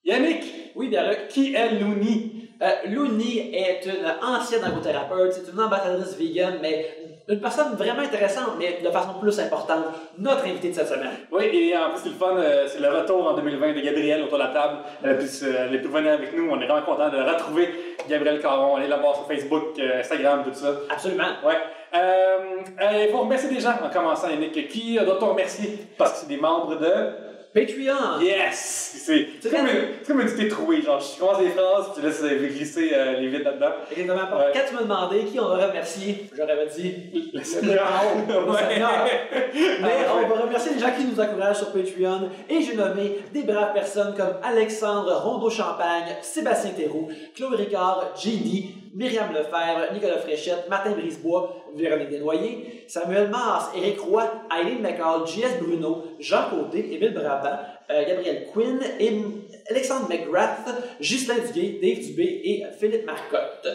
Yannick, Oui, bien là. qui est Looney? Looney est une ancienne ergothérapeute, c'est une ambassadrice vegan, mais une personne vraiment intéressante, mais de façon plus importante, notre invité de cette semaine. Oui, et en plus, c'est le fun, c'est le retour en 2020 de Gabrielle autour de la table. Elle a pu venir avec nous, on est vraiment content de retrouver Gabrielle Caron. Allez la voir sur Facebook, Instagram, tout ça. Absolument. Ouais. Il faut remercier des gens en commençant, Yannick. Qui doit-on remercier? Parce que c'est des membres de Patreon. Yes! C'est comme une idée trouée, genre je commence des phrases, puis tu laisses glisser les vides là-dedans. Exactement. Ouais. Quand tu m'as demandé qui on va remercier, j'aurais dit Le Seigneur. le Seigneur. Mais on va remercier les gens qui nous encouragent sur Patreon. Et j'ai nommé des braves personnes comme Alexandre Rondeau-Champagne, Sébastien Théroux, Chloé Ricard, JD, Myriam Lefebvre, Nicolas Fréchette, Martin Brisebois, Véronique Desnoyers, Samuel Mars, Éric Roy, Aileen McCall, JS Bruno, Jean Côté, Émile Brabant, Gabriel Quinn, Alexandre McGrath, Ghislain Duguay, Dave Dubé et Philippe Marcotte.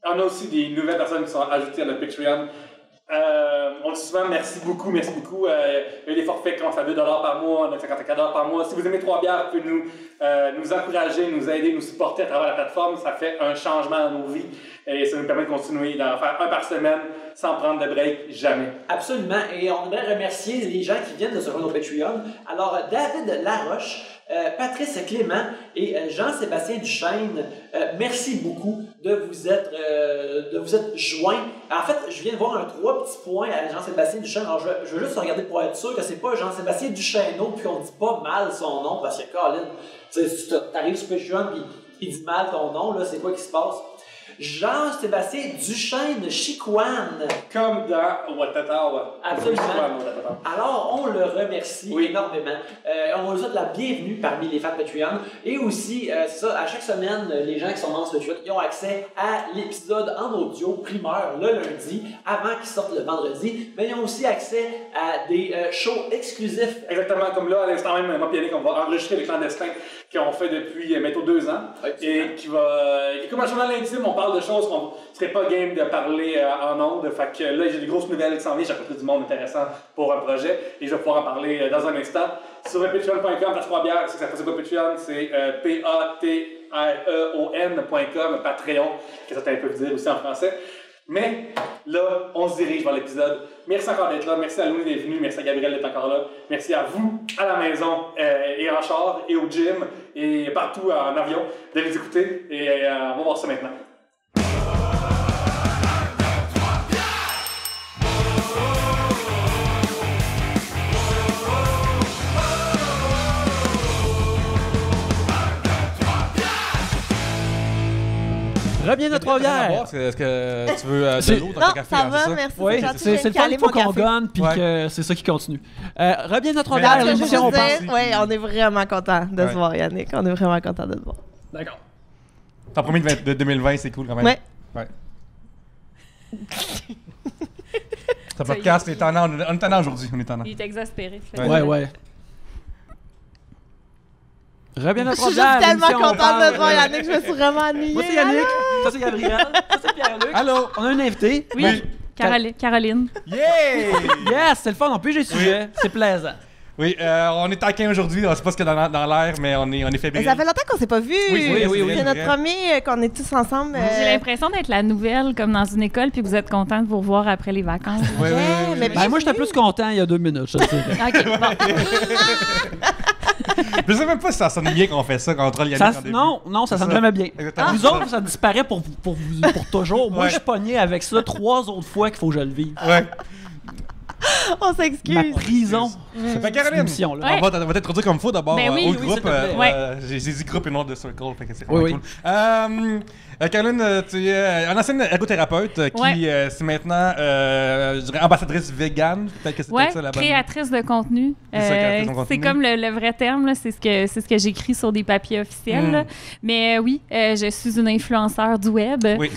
On a aussi des nouvelles personnes qui sont ajoutées à notre Patreon. On dit souvent merci beaucoup. Il y a des forfaits qui commencent à $2 par mois, on a 54$ par mois. Si vous aimez 3 bières, vous pouvez nous encourager, nous aider, nous supporter à travers la plateforme. Ça fait un changement dans nos vies et ça nous permet de continuer d'en faire un par semaine sans prendre de break, jamais. Absolument. Et on aimerait remercier les gens qui viennent de se rejoindre au Patreon. Alors, David Laroche, Patrice Clément et Jean-Sébastien Duchesne, merci beaucoup de vous être joints. En fait, je viens de voir 3 petits points à Jean-Sébastien Duchesne. Alors, je veux juste regarder pour être sûr que c'est pas Jean-Sébastien Duchesneau, puis on dit pas mal son nom, parce que Colin, si tu arrives sur Patreon puis il dit mal ton nom, là, c'est quoi qui se passe? Jean-Sébastien Duchesne Chicoine. Comme dans Ouattata. Absolument. Alors, on le remercie énormément. On lui souhaite la bienvenue parmi les fans Patreon. Et aussi, ça, à chaque semaine, les gens qui sont membres Patreon, ils ont accès à l'épisode en audio primeur le lundi, avant qu'il sorte le vendredi. Mais ils ont aussi accès à des shows exclusifs. Exactement, comme là, à l'instant même, moi et Yannick, on va enregistrer les clandestins qu'on fait depuis bientôt 2 ans. Et qui est comme un journal intime, on parle de choses qu'on serait pas game de parler en ondes. Fait que là, j'ai des grosses nouvelles qui s'en viennent, j'ai rencontré du monde intéressant pour un projet et je vais pouvoir en parler dans un instant. Sur patreon.com, parce que 3 bières, c'est quoi Patreon? C'est patreon.com, Patreon, que certains peuvent dire aussi en français. Mais là, on se dirige vers l'épisode. Merci encore d'être là. Merci à Louis d'être venu. Merci à Gabriel d'être encore là. Merci à vous, à la maison, et en char, et au gym, et partout en avion, de les écouter. Et on va voir ça maintenant. Rebienvenue à 3 bières! Est-ce que tu veux de l'eau dans Non, ton café? ça va, c'est merci. Oui, c'est le fun, il faut qu'on gagne, puis que c'est ça qui continue. Rebienvenue à 3 bières, Je veux juste l'émission, on pense. dire, ouais, on est vraiment content de se voir, Yannick. On est vraiment content de te voir. D'accord. Ton premier de 2020, c'est cool quand même. Ouais. Ce podcast, on est en an aujourd'hui. On est en an. Il est exaspéré. Ouais. Rebienvenue à Je 3 suis bières, juste tellement l'émission, on contente de parle. te voir, Yannick. Je me suis vraiment ennuyée. Moi, c'est Yannick. Ça, c'est Gabriel. Ça, c'est Pierre-Luc. Allô? On a un invité. Oui, Caroline. Yeah! Yes, c'est le fun. On pige les sujets. C'est plaisant. Oui, on est taquin aujourd'hui. On sait pas ce qu'il y a dans l'air, mais on est Mais fébrile. ça fait longtemps qu'on s'est pas vus. Oui. C'est notre premier qu'on est tous ensemble. J'ai l'impression d'être la nouvelle, comme dans une école, puis que vous êtes content de vous revoir après les vacances. Oui. mais Ben, moi, j'étais plus content il y a 2 minutes, je te dirais. OK, bon. Je sais même pas si ça sonne bien qu'on fait ça, qu'on contrôle Yannick en début. Non, ça sonne jamais bien. Exactement. Vous autres, ça disparaît pour toujours. Moi, Ouais. je suis pogné avec ça 3 autres fois qu'il faut que je le vive. Ouais. On Ma s'excuse. prison. Fait Caroline, émission-là. Ouais. on va t'introduire comme faut d'abord Ben oui, au oui, groupe. s'il te plaît. Ouais. J'ai dit groupe et non de circle, fait que c'est Oui, vraiment cool. Caroline, tu es une ancienne ergothérapeute qui c'est maintenant, je dirais, ambassadrice végane. Peut-être que c'est Ouais, ça la bonne... créatrice de contenu. C'est ça, créatrice de contenu. C'est comme le vrai terme, là, c'est ce que j'écris sur des papiers officiels. Là. Mais oui, je suis une influenceur du web, Oui.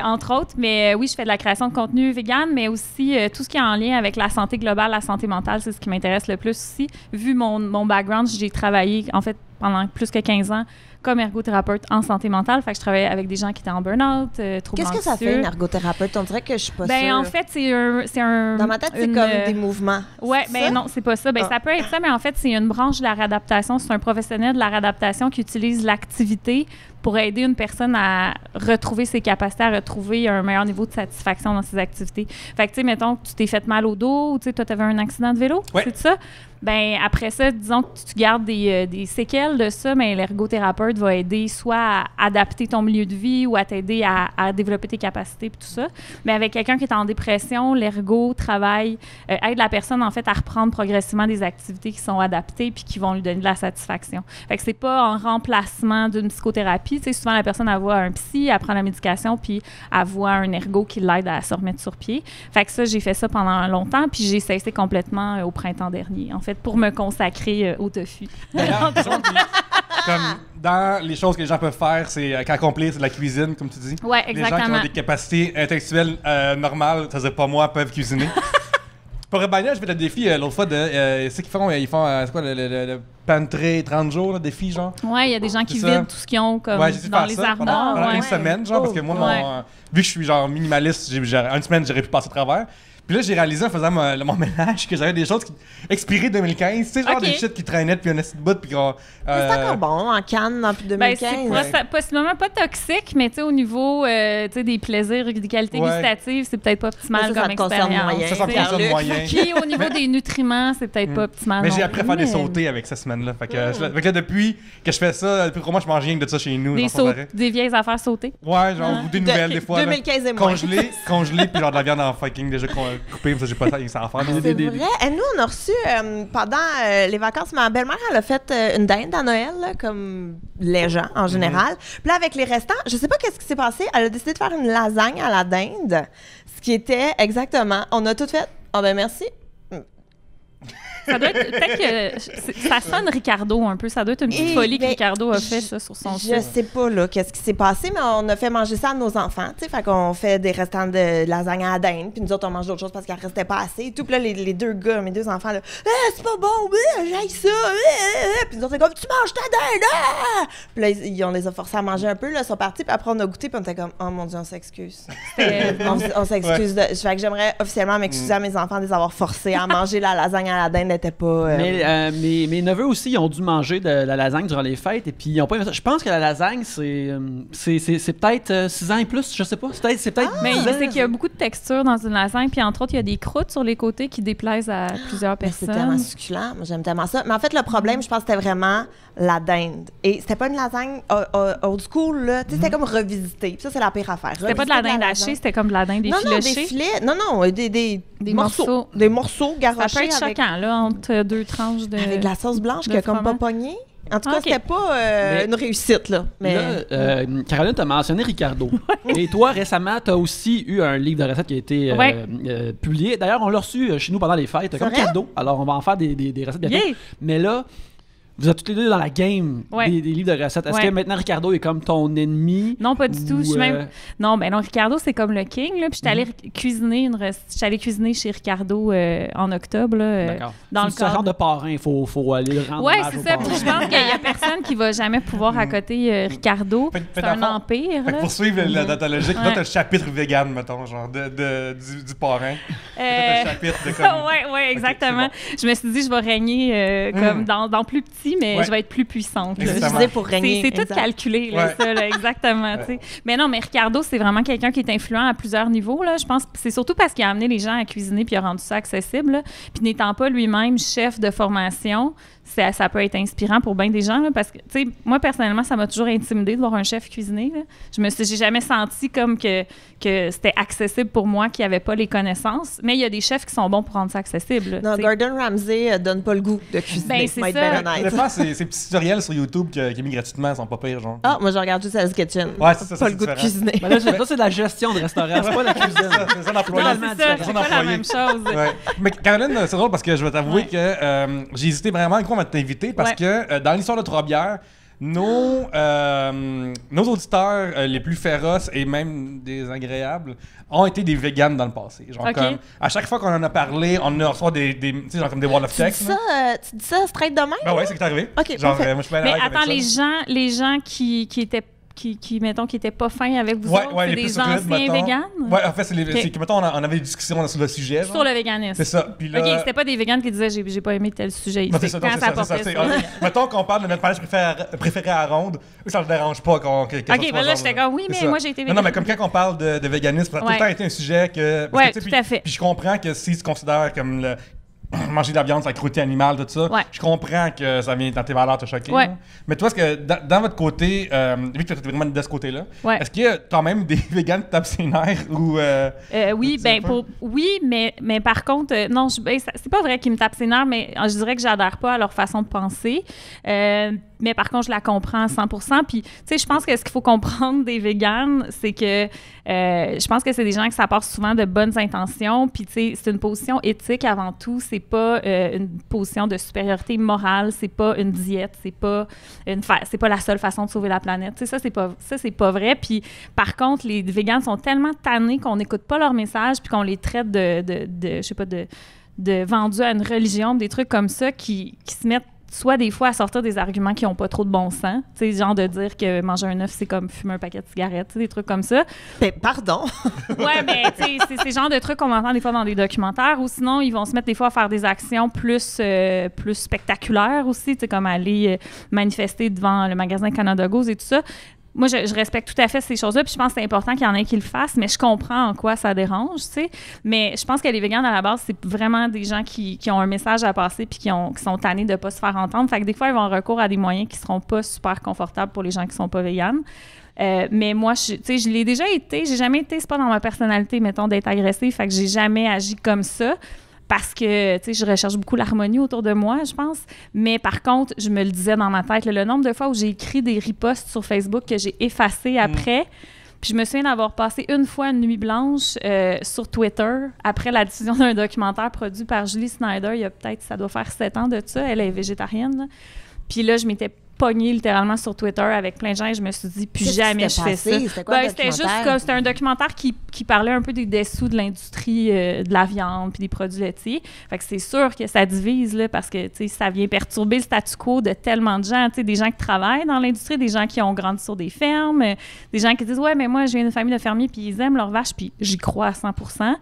entre autres. Mais oui, je fais de la création de contenu vegan, mais aussi tout ce qui est en lien avec la santé globale, la santé mentale, c'est ce qui m'intéresse le plus aussi. Vu mon background, j'ai travaillé en fait pendant plus que 15 ans comme ergothérapeute en santé mentale. Fait que je travaillais avec des gens qui étaient en burn-out, troubles Qu'est-ce que ça fait, une ergothérapeute? On dirait que je suis pas sûre. En fait, c'est un... Dans ma tête, c'est comme des mouvements. Ouais, ben non, c'est pas ça. Ça peut être ça, mais en fait, c'est une branche de la réadaptation. C'est un professionnel de la réadaptation qui utilise l'activité pour aider une personne à retrouver ses capacités, à retrouver un meilleur niveau de satisfaction dans ses activités. Fait que, tu sais, mettons que tu t'es fait mal au dos, ou tu sais, toi, tu avais un accident de vélo, c'est ça? Ben après ça, disons que tu gardes des séquelles de ça, mais l'ergothérapeute va aider soit à adapter ton milieu de vie ou à t'aider à développer tes capacités et tout ça. Mais avec quelqu'un qui est en dépression, l'ergo travaille, aide la personne en fait à reprendre progressivement des activités qui sont adaptées puis qui vont lui donner de la satisfaction. Fait que c'est pas en remplacement d'une psychothérapie. Tu sais, souvent la personne elle voit un psy, elle prend la médication puis elle voit un ergo qui l'aide à se remettre sur pied. Fait que ça, j'ai fait ça pendant longtemps puis j'ai cessé complètement au printemps dernier. En fait, pour me consacrer au tofu. D'ailleurs, comme dans les choses que les gens peuvent faire, c'est qu'accomplir, c'est de la cuisine, comme tu dis. Ouais, exactement. Les gens qui ont des capacités intellectuelles normales, ça veut dire pas moi, peuvent cuisiner. Pour Urbania, je fais le défi l'autre fois de... c'est qu'ils font, c'est quoi, le pantry 30 jours, le défi, genre? Ouais, il y a des gens qui vident tout ce qu'ils ont comme dans les armoires. Pendant une semaine, genre, parce que moi, vu que je suis genre minimaliste, une semaine, j'aurais pu passer au travers. Puis là, j'ai réalisé en faisant mon ménage que j'avais des choses qui expirées 2015. Tu sais, genre des shit qui traînaient depuis un petit bout. Puis qu'on. C'est encore bon en canne depuis 2015. C'est possiblement pas toxique, mais tu sais, au niveau des plaisirs et des qualités gustatives, c'est peut-être pas optimal comme expérience. Ça concerne moyen. Puis au niveau des nutriments, c'est peut-être pas optimal. Mais j'ai appris à faire des sautés avec cette semaine-là. Fait que là, depuis que je fais ça, depuis moi, je mange rien que de ça chez nous. Des vieilles affaires sautées. Ouais, genre, ou des nouvelles, des fois. 2015 et moins. Congelé, puis genre de la viande en fucking déjà coupée, ça j'ai pas ça à faire. C'est vrai. Et nous, on a reçu, pendant les vacances, ma belle-mère, elle a fait une dinde à Noël, là, comme les gens en général. Puis là, avec les restants, je sais pas qu'est-ce qui s'est passé, elle a décidé de faire une lasagne à la dinde, ce qui était exactement, on a tout fait, merci. Ça doit être, peut-être que ça sonne Ricardo un peu. Ça doit être une petite folie que Ricardo a fait ça sur son site. Je sais pas là qu'est-ce qui s'est passé, mais on a fait manger ça à nos enfants. Tu sais, fait qu'on fait des restants de lasagne à la dinde, puis nous autres on mange d'autres choses parce qu'il en restait pas assez. Et tout, puis là les deux gars, mes deux enfants là, c'est pas bon, j'aille ça. Puis nous autres c'est comme tu manges ta dinde. Puis là on les a forcés à manger un peu, là, ils sont partis, puis après on a goûté, puis on était comme oh mon Dieu, on s'excuse. On s'excuse. Fait que j'aimerais officiellement m'excuser à mes enfants de les avoir forcés à manger la lasagne à la dinde. Pas, Mais mes neveux aussi, ils ont dû manger de la lasagne durant les fêtes et puis ils ont pas aimé ça. Je pense que la lasagne, c'est peut-être 6 ans et plus, je sais pas. C'est peut-être. Mais c'est qu'il y a beaucoup de texture dans une lasagne, puis entre autres, il y a des croûtes sur les côtés qui déplaisent à plusieurs personnes. C'est tellement succulent. Moi, j'aime tellement ça. Mais en fait, le problème, je pense que c'était vraiment la dinde. Et c'était pas une lasagne old school, là. Tu sais, c'était comme revisité. Puis ça, c'est la pire affaire. C'était pas de la dinde hachée, c'était comme de la dinde effilochée. Non, des filets. Non, des morceaux. Des morceaux garochés. Ça peut être choquant, là, entre deux tranches de. Avec de la sauce blanche qui a comme pas pogné. En tout cas, c'était pas une réussite, là. Mais... Là, Caroline, t'as mentionné Ricardo. Et toi, récemment, t'as aussi eu un livre de recettes qui a été publié. D'ailleurs, on l'a reçu chez nous pendant les fêtes, comme cadeau. Alors, on va en faire des recettes bientôt. Yeah. Mais là, vous êtes toutes les deux dans la game des livres de recettes. Est-ce que maintenant Ricardo est comme ton ennemi? Non, pas du tout. Je suis même... Non, Ricardo, c'est comme le king. Là. Puis j'étais allée cuisiner chez Ricardo en octobre. Là, d'accord. Dans le cadre de parrain, il faut aller le rendre. Oui, c'est ça. Puis je pense qu'il n'y a personne qui va jamais pouvoir accoter Ricardo. C'est un empire. Fait que pour suivre la logique, là, t'as le chapitre vegan, mettons, genre, du parrain. T'as le chapitre de comme... Oui, exactement. Je me suis dit, je vais régner comme dans plus petit. Mais je vais être plus puissante. Je disais pour régner. C'est tout calculé, là, ça, là, exactement. Mais non, mais Ricardo, c'est vraiment quelqu'un qui est influent à plusieurs niveaux. Là. Je pense que c'est surtout parce qu'il a amené les gens à cuisiner puis il a rendu ça accessible. Là. Puis n'étant pas lui-même chef de formation, ça peut être inspirant pour bien des gens. Là, parce que, tu sais, moi, personnellement, ça m'a toujours intimidée de voir un chef cuisiner. Là. J'ai jamais senti comme que c'était accessible pour moi, qui n'avait pas les connaissances. Mais il y a des chefs qui sont bons pour rendre ça accessible. Là, non, Gordon Ramsay donne pas le goût de cuisiner. C'est ça. Ces petits tutoriels sur YouTube qui mis gratuitement sont pas pires, genre. Ah, moi, je regarde juste Hell's Kitchen. Ouais, c'est ça. Pas le goût de cuisiner. Ben là, ça, c'est de la gestion de restaurant, c'est pas la cuisine. C'est ça l'employé. C'est pas la même chose. Mais Caroline, c'est drôle parce que je vais t'avouer que j'ai hésité vraiment à t'inviter parce que dans l'histoire de Trois-Bières, nos auditeurs les plus féroces et même désagréables ont été des véganes dans le passé. Genre comme, à chaque fois qu'on en a parlé, on a reçu des tu sais, genre comme des wall of text. Tu dis ça straight de même? Ben ouais, c'est ce qui est arrivé. OK, genre, parfait. moi, je suis pas Mais avec attends, ça. les gens qui étaient mettons, qui étaient pas fins avec vous autres, c'est les des plus anciens mettons. véganes? Ouais, en fait, c'est que, mettons, on avait des discussions sur le sujet. Sur le véganisme. C'est ça. Puis là, OK, c'était pas des véganes qui disaient j'ai pas aimé tel sujet. non, c'est ça, quand c'est ça ça, portait c'est sur le ça. véganisme. Mettons qu'on parle de notre palette préférée à ronde, ça ne dérange pas que ça OK, soit ben là, genre, j'étais comme, oui, c'est mais ça. moi, j'ai été végane. Non, mais comme quand on parle de véganisme, ça a tout le temps été un sujet que... Ouais, tu sais, tout à fait. Puis je comprends que si tu considères comme manger de la viande, c'est la cruauté animale, tout ça, je comprends que ça vient dans tes valeurs te choquer. Ouais. Mais toi, est-ce que dans votre côté, vu que tu es vraiment de ce côté-là, Ouais. est-ce qu'il y a quand même des véganes qui tapent ses nerfs ou... Oui, mais par contre, non, c'est pas vrai qu'ils me tapent ses nerfs, mais je dirais que j'adhère pas à leur façon de penser. Mais par contre, je la comprends à 100%. Puis, tu sais, je pense que ce qu'il faut comprendre des véganes, c'est que je pense que c'est des gens qui s'apportent souvent de bonnes intentions. Puis, tu sais, c'est une position éthique avant tout. C'est pas une position de supériorité morale. C'est pas une diète. C'est pas la seule façon de sauver la planète. Tu sais, ça, c'est pas vrai. Puis, par contre, les véganes sont tellement tannés qu'on n'écoute pas leur message puis qu'on les traite je sais pas, de vendus à une religion, des trucs comme ça qui se mettent soit des fois à sortir des arguments qui n'ont pas trop de bon sens. Tu sais, genre de dire que manger un œuf, c'est comme fumer un paquet de cigarettes, tu sais, des trucs comme ça. Ben, pardon. Ouais, mais tu sais, c'est le genre de trucs qu'on entend des fois dans des documentaires, ou sinon, ils vont se mettre des fois à faire des actions plus spectaculaires aussi, tu sais, comme aller manifester devant le magasin Canada Goose et tout ça. Moi, je respecte tout à fait ces choses-là, puis je pense que c'est important qu'il y en ait qui le fassent, mais je comprends en quoi ça dérange, tu sais. Mais je pense que les véganes, à la base, c'est vraiment des gens qui ont un message à passer puis qui sont tannés de ne pas se faire entendre. Fait que des fois, ils vont avoir recours à des moyens qui ne seront pas super confortables pour les gens qui ne sont pas véganes. Mais moi, tu sais, je l'ai déjà été. J'ai jamais été, c'est pas dans ma personnalité, mettons, d'être agressive. Fait que j'ai jamais agi comme ça. Parce que, tu sais, je recherche beaucoup l'harmonie autour de moi, je pense. Mais par contre, je me le disais dans ma tête, le nombre de fois où j'ai écrit des ripostes sur Facebook que j'ai effacés après. Puis je me souviens d'avoir passé une fois une nuit blanche sur Twitter après la diffusion d'un documentaire produit par Julie Snyder. Il y a peut-être, ça doit faire 7 ans de ça. Elle est végétarienne, là. Puis là, je m'étais pognée littéralement sur Twitter avec plein de gens et je me suis dit, plus jamais je fais ça. C'était quoi le c'était juste documentaire? comme, c'était un documentaire qui parlait un peu des dessous de l'industrie de la viande puis des produits laitiers. Fait que c'est sûr que ça divise, là, parce que, tu sais, ça vient perturber le statu quo de tellement de gens, tu sais, des gens qui travaillent dans l'industrie, des gens qui ont grandi sur des fermes, des gens qui disent, ouais, mais moi, j'ai une famille de fermiers puis ils aiment leurs vaches puis j'y crois à 100%.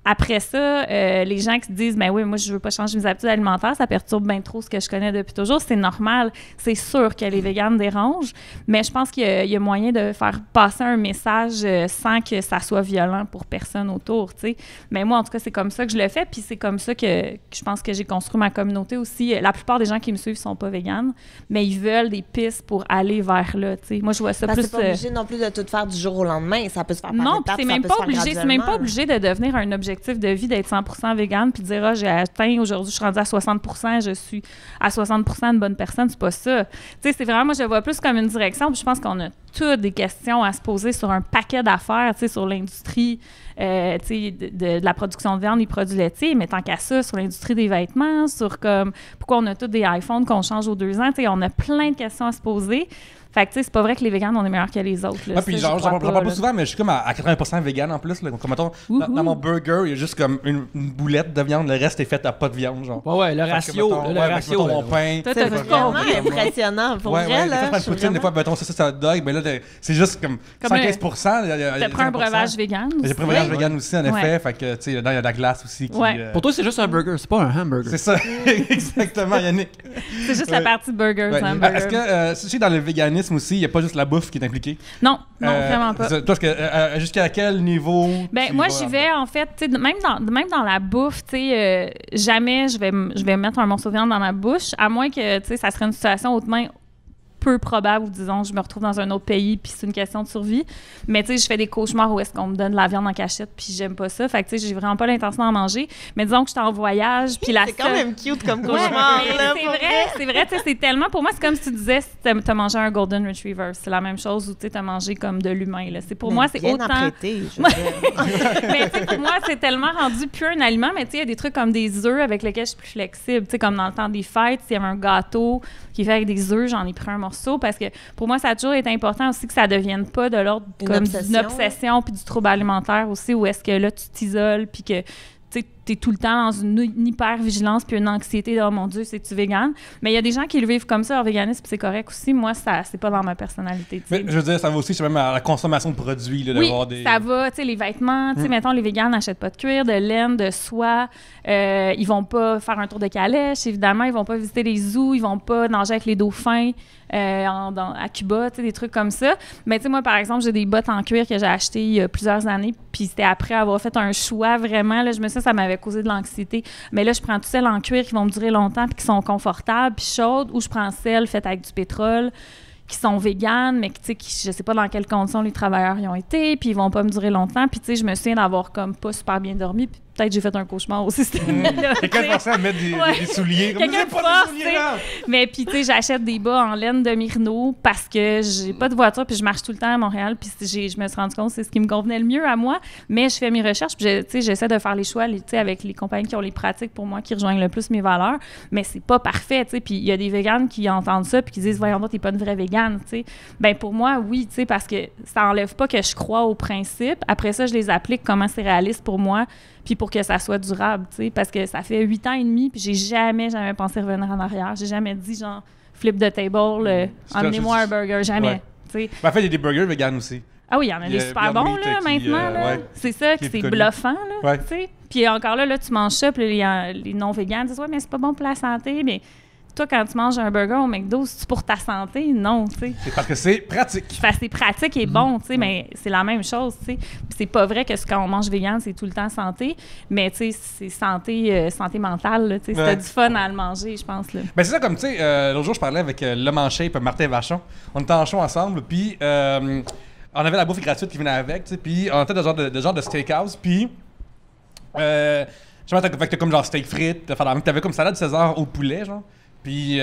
Après ça, les gens qui se disent « Ben oui, moi, je veux pas changer mes habitudes alimentaires, ça perturbe bien trop ce que je connais depuis toujours. » C'est normal. C'est sûr que les véganes dérangent, mais je pense qu'il y a moyen de faire passer un message sans que ça soit violent pour personne autour, tu sais. Mais moi, en tout cas, c'est comme ça que je le fais, puis c'est comme ça que je pense que j'ai construit ma communauté aussi. La plupart des gens qui me suivent sont pas véganes, mais ils veulent des pistes pour aller vers là, tu sais. Moi, je vois ça plus... C'est pas obligé non plus de tout faire du jour au lendemain. Ça peut se faire par non, étapes, c'est même pas obligé. C'est même pas obligé de devenir un objectif de vie d'être 100% végane puis de dire j'ai atteint aujourd'hui, je suis rendue à 60%, je suis à 60% une bonne personne, c'est pas ça. Tu sais, c'est vraiment, moi je le vois plus comme une direction, puis je pense qu'on a toutes des questions à se poser sur un paquet d'affaires, tu sais, sur l'industrie tu sais, de la production de viande, des produits laitiers, mais tant qu'à ça, sur l'industrie des vêtements, sur comme pourquoi on a tous des iPhones qu'on change aux 2 ans, tu sais, on a plein de questions à se poser. Fait que, tu sais, c'est pas vrai que les véganes, on est meilleurs que les autres. Là. Ouais, puis genre, j'en parle pas souvent, mais je suis comme à 80% végane en plus. Là. Comme, mettons, dans mon burger, il y a juste comme une boulette de viande, le reste est fait à pas de viande, genre. Ouais, le ratio. Le ratio, mon pain. C'est vraiment impressionnant. Pour vrai, là. Je poutine, des fois, mettons, c'est un dog, mais là, c'est juste comme 115%. T'as pris un breuvage végane aussi. J'ai pris un breuvage végane aussi, en effet. Fait que, tu sais, dedans, il y a de la glace aussi. Pour toi, c'est juste un burger, c'est pas un hamburger. C'est ça, exactement, Yannick. C'est juste la partie burger, c'est un hamburger. Est-ce que, tu sais, dans le véganisme aussi, il n'y a pas juste la bouffe qui est impliquée? Non, vraiment pas. Toi, jusqu'à quel niveau? Ben, moi, j'y vais, en fait, même dans la bouffe, tu sais, jamais je vais mettre un morceau de viande dans ma bouche, à moins que, tu sais, ça serait une situation hautement peu probable, ou disons, je me retrouve dans un autre pays puis c'est une question de survie. Mais tu sais, je fais des cauchemars où est-ce qu'on me donne de la viande en cachette puis j'aime pas ça. Fait que tu sais, j'ai vraiment pas l'intention d'en manger. Mais disons que je suis en voyage puis la c'est quand même cute comme cauchemar. C'est vrai, tu sais, c'est tellement... Pour moi, c'est comme si tu disais si t'as mangé un Golden Retriever. C'est la même chose où tu sais, t'as mangé comme de l'humain. Là. C'est, pour moi, c'est bien autant... apprêté, je veux dire. Mais tu sais, pour moi, c'est tellement rendu plus un aliment. Mais tu sais, il y a des trucs comme des œufs avec lesquels je suis plus flexible. Tu sais, comme dans le temps des fêtes, s'il y avait un gâteau qui est fait avec des œufs, j'en ai pris un morceau morceaux parce que pour moi, ça a toujours été important aussi que ça devienne pas de l'ordre comme d'une obsession puis du trouble alimentaire aussi, où est-ce que là, tu t'isoles puis que t'es tout le temps dans une hyper-vigilance puis une anxiété de « Oh mon Dieu, c'est-tu végane? » Mais il y a des gens qui le vivent comme ça, leur véganisme, c'est correct aussi. Moi, c'est pas dans ma personnalité. Mais je veux dire, ça va aussi même à la consommation de produits. Là, oui, ça va. Tu sais, les vêtements, tu sais, mettons, les véganes n'achètent pas de cuir, de laine, de soie. Ils vont pas faire un tour de calèche, évidemment. Ils vont pas visiter les zoos. Ils vont pas nager avec les dauphins à Cuba, tu sais, des trucs comme ça. Mais tu sais, moi, par exemple, j'ai des bottes en cuir que j'ai achetées il y a plusieurs années, puis c'était après avoir fait un choix, vraiment. Là, je me suis dit, ça m'avait causé de l'anxiété. Mais là, je prends tout celles en cuir qui vont me durer longtemps puis qui sont confortables puis chaudes, ou je prends celles faites avec du pétrole qui sont véganes, mais tu sais, je sais pas dans quelles conditions les travailleurs y ont été, puis ils vont pas me durer longtemps. Puis tu sais, je me souviens d'avoir comme pas super bien dormi, puis peut-être j'ai fait un cauchemar aussi cette nuit-là. Quelqu'un pensait à mettre des souliers. Comme quelqu'un pas des souliers là. Mais puis tu sais, j'achète des bas en laine de Myrno parce que j'ai pas de voiture, puis je marche tout le temps à Montréal, puis je me suis rendu compte que c'est ce qui me convenait le mieux à moi. Mais je fais mes recherches, puis tu sais, j'essaie de faire les choix, tu sais, avec les compagnies qui ont les pratiques pour moi qui rejoignent le plus mes valeurs. Mais c'est pas parfait, tu sais. Puis il y a des véganes qui entendent ça puis qui disent voyons donc, t'es pas une vraie végane, tu sais. Ben pour moi, oui, tu sais, parce que ça enlève pas que je crois aux principes. Après ça, je les applique comment c'est réaliste pour moi, puis pour que ça soit durable, tu sais, parce que ça fait 8 ans et demi, puis j'ai jamais pensé revenir en arrière. J'ai jamais dit, genre, flip the table, emmenez-moi un burger, jamais, tu sais. En fait, il y a des burgers vegan aussi. Ah oui, il y en a des super bons, là, maintenant, là. C'est ça, que c'est bluffant, là, tu sais. Puis encore là, tu manges ça, puis les non-véganes disent « Ouais, mais c'est pas bon pour la santé, mais... » Toi, quand tu manges un burger au McDo, c'est pour ta santé? Non, tu sais. C'est parce que c'est pratique. C'est pratique et bon, tu sais, mais c'est la même chose, tu sais. Puis c'est pas vrai que quand on mange vegan, c'est tout le temps santé, mais tu sais, c'est santé mentale, là, tu sais. C'était du fun à le manger, je pense, là. Ben c'est ça, comme, tu sais, l'autre jour, je parlais avec l'homme en shape, Martin Vachon. On était en show ensemble, puis on avait la bouffe gratuite qui venait avec, tu sais, puis on était de genre de steakhouse, puis... je sais pas, t'as comme genre steak frites, t'avais comme salade César au poulet, genre. Puis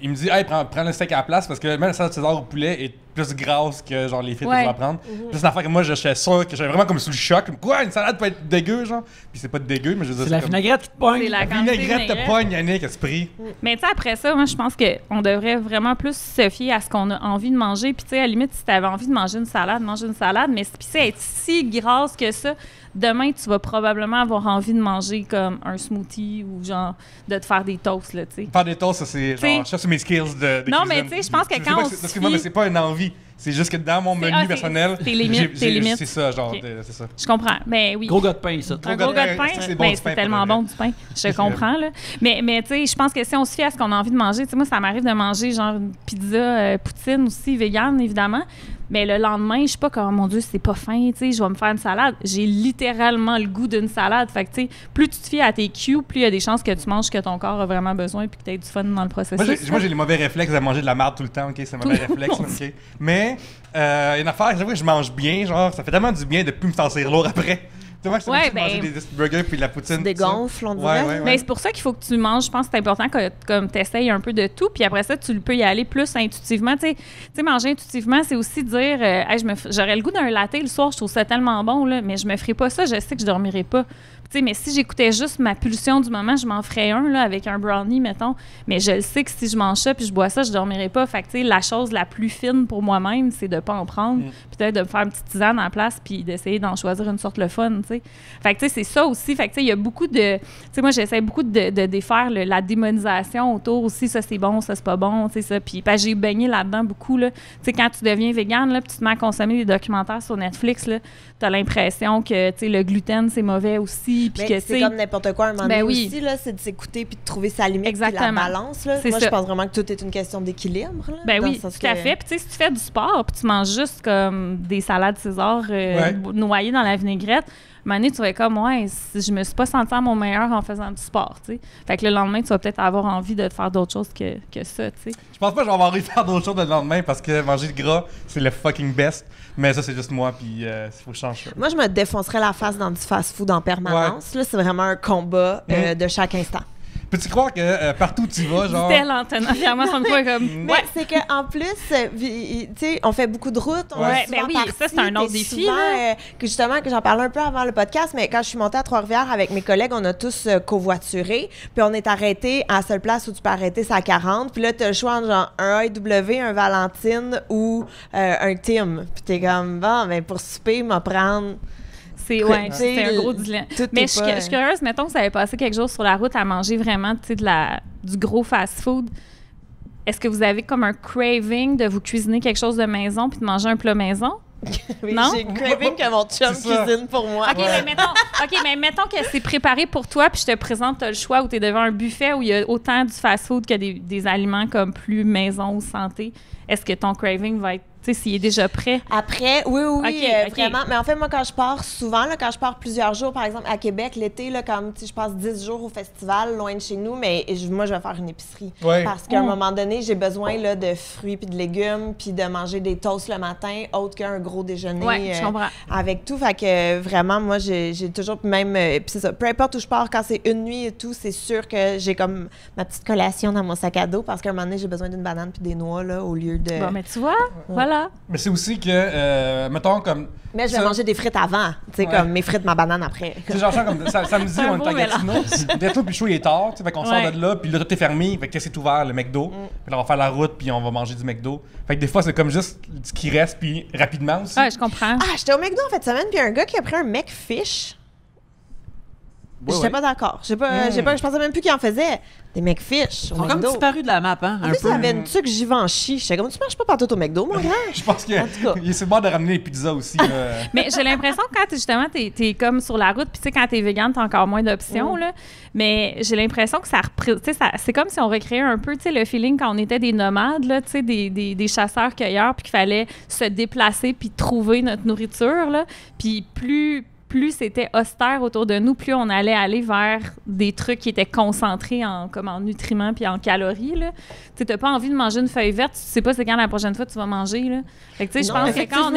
il me dit, hey, prends le steak à la place parce que même la salade César au poulet est plus grasse que genre les frites que tu vas prendre. Puis c'est une affaire que moi, j'étais sûr que j'avais vraiment comme sous le choc. Quoi, une salade peut être dégueu, genre? Puis c'est pas dégueu, mais je veux dire. C'est la vinaigrette qui te pogne. C'est la vinaigrette te pogne, Yannick, esprit. Mais tu sais, après ça, moi, je pense qu'on devrait vraiment plus se fier à ce qu'on a envie de manger. Puis tu sais, à la limite, si t'avais envie de manger une salade, mange une salade. Mais si elle est si grasse que ça, demain, tu vas probablement avoir envie de manger comme un smoothie ou genre de te faire des toasts, là, tu sais. Faire des toasts, ça, c'est genre, ça, c'est mes skills de non, cuisine. mais tu sais, je pense que quand on parce que moi, mais c'est pas une envie. C'est juste que dans mon menu personnel, tes limites. c'est ça, genre, c'est ça. Je comprends, mais oui. Gros gars de pain, ça. Un gros gars de pain, c'est tellement bon du pain. Je comprends, là. Mais tu sais, je pense que si on se fie à ce qu'on a envie de manger, tu sais, moi, ça m'arrive de manger genre une pizza poutine aussi, végane, évidemment. Mais le lendemain, je suis pas comme, mon Dieu, c'est pas faim, tu sais, je vais me faire une salade. J'ai littéralement le goût d'une salade. Fait que, tu sais, plus tu te fies à tes cues, plus il y a des chances que tu manges ce que ton corps a vraiment besoin puis que tu aies du fun dans le processus. Moi, j'ai les mauvais réflexes à manger de la merde tout le temps, OK? C'est un mauvais réflexe, OK? Mais, une affaire, j'avoue que je mange bien, genre, ça fait tellement du bien de plus me sentir lourd après. Tu vois, manger des burgers puis de la poutine. Tu dégonfles, on dirait. Ouais. Mais c'est pour ça qu'il faut que tu manges. Je pense que c'est important que comme tu essayes un peu de tout. Puis après ça, tu peux y aller plus intuitivement. Tu sais, manger intuitivement, c'est aussi dire hey, j'aurais le goût d'un latte le soir, je trouve ça tellement bon, là, mais je me ferai pas ça, je sais que je dormirai pas. Tu sais, mais si j'écoutais juste ma pulsion du moment, je m'en ferais un là, avec un brownie, mettons. Mais je le sais que si je mange ça puis je bois ça, je dormirai pas. Fait que, tu sais, la chose la plus fine pour moi-même, c'est de pas en prendre. Peut-être de me faire une petite tisane en place puis d'essayer d'en choisir une sorte le fun, tu sais. Fait que, tu sais, c'est ça aussi. Fait que, tu sais, il y a beaucoup de... Tu sais, moi, j'essaie beaucoup de défaire la démonisation autour aussi. Ça, c'est bon, ça, c'est pas bon, tu sais, ça. Puis j'ai baigné là-dedans beaucoup, là. Tu sais, quand tu deviens végane, là, puis tu te mets à consommer des documentaires sur Netflix, là, t'as l'impression que, tu sais, le gluten, c'est mauvais aussi. Puis que, c'est comme n'importe quoi, un moment donné oui. aussi, là, c'est de s'écouter puis de trouver sa limite puis la Exactement. balance, là. Moi, je pense vraiment que tout est une question d'équilibre, là. Ben oui, tout à fait. Puis, tu sais, si tu fais du sport puis tu manges juste comme des salades César noyées dans la vinaigrette, un moment donné, tu vas être comme, ouais, je me suis pas sentie à mon meilleur en faisant du sport, tu sais. Fait que le lendemain, tu vas peut-être avoir envie de te faire d'autres choses que ça, tu sais. Je pense pas que je vais avoir envie de faire d'autres choses le lendemain parce que manger du gras, c'est le fucking best. Mais ça, c'est juste moi, puis il faut que je change ça. Moi, je me défoncerais la face dans du fast-food en permanence. Là, c'est vraiment un combat de chaque instant. Peux-tu croire que partout où tu vas, genre... C'était l'antenne entièrement son micro comme... Mais c'est qu'en plus, tu sais, on fait beaucoup de routes. On est souvent oui, partis, ça, c'est un autre défi. Souvent, que justement, que j'en parlais un peu avant le podcast, mais quand je suis montée à Trois-Rivières avec mes collègues, on a tous covoituré. Puis on est arrêté à la seule place où tu peux arrêter, c'est à 40. Puis là, tu as le choix entre genre un AEW, un Valentine ou un Tim. Puis t'es comme, bon, ben pour souper, m'en prendre... C'est un gros dilemme. Mais je suis curieuse, mettons que ça avait passé quelques jours sur la route à manger vraiment du gros fast-food. Est-ce que vous avez comme un craving de vous cuisiner quelque chose de maison puis de manger un plat maison? Oui, non? j'ai le craving que mon chum cuisine pour moi. OK, mais mettons que c'est préparé pour toi puis je te présente, tu as le choix où tu es devant un buffet où il y a autant du fast-food que des aliments comme plus maison ou santé. Est-ce que ton craving va être, tu sais, s'il est déjà prêt? Après, oui, Okay. vraiment. Mais en fait, moi, quand je pars souvent, là, quand je pars plusieurs jours, par exemple, à Québec, l'été, là, comme je passe 10 jours au festival, loin de chez nous, mais moi, je vais faire une épicerie. Ouais. Parce qu'à un moment donné, j'ai besoin là, de fruits puis de légumes, puis de manger des toasts le matin, autre qu'un gros déjeuner je comprends. avec tout. Fait que vraiment, moi, j'ai toujours, même, puis c'est ça, peu importe où je pars, quand c'est une nuit et tout, c'est sûr que j'ai comme ma petite collation dans mon sac à dos, parce qu'à un moment donné, j'ai besoin d'une banane puis des noix, là, au lieu de... Bon, mais tu vois, voilà. Mais c'est aussi que, mettons, comme... Mais je vais manger des frites avant, tu sais, comme mes frites, ma banane après. Tu sais, genre, comme samedi, on est à Gatineau, bientôt, puis chaud, il est tard, tu sais, fait qu'on sort de là, puis là, tout est fermé, fait que c'est ouvert, le McDo. Puis là, on va faire la route, puis on va manger du McDo. Fait que des fois, c'est comme juste ce qui reste, puis rapidement aussi. Ouais, je comprends. Ah, j'étais au McDo en fin de semaine, puis un gars qui a pris un McFish. J'étais pas d'accord. Je pensais même plus qu'il en faisait. Des McFish au Ils ont comme McDo. disparu de la map, hein, En un plus, peu. il y avait une tuque Givenchy. J'étais comme, tu manges pas partout au McDo, mon grand? Je pense qu'il En tout cas. est sur le bord de ramener les pizzas aussi. Là. Mais j'ai l'impression que quand justement t'es comme sur la route, puis tu sais quand t'es végane, t'as encore moins d'options là. Mais j'ai l'impression que c'est comme si on recréait un peu, tu sais, le feeling quand on était des nomades là, tu sais, des chasseurs-cueilleurs, puis qu'il fallait se déplacer puis trouver notre nourriture là. Puis plus c'était austère autour de nous, plus on allait aller vers des trucs qui étaient concentrés en nutriments puis en calories. Tu sais, t'as pas envie de manger une feuille verte, tu sais pas c'est quand la prochaine fois tu vas manger. Là. Fait que tu sais, je pense que quand on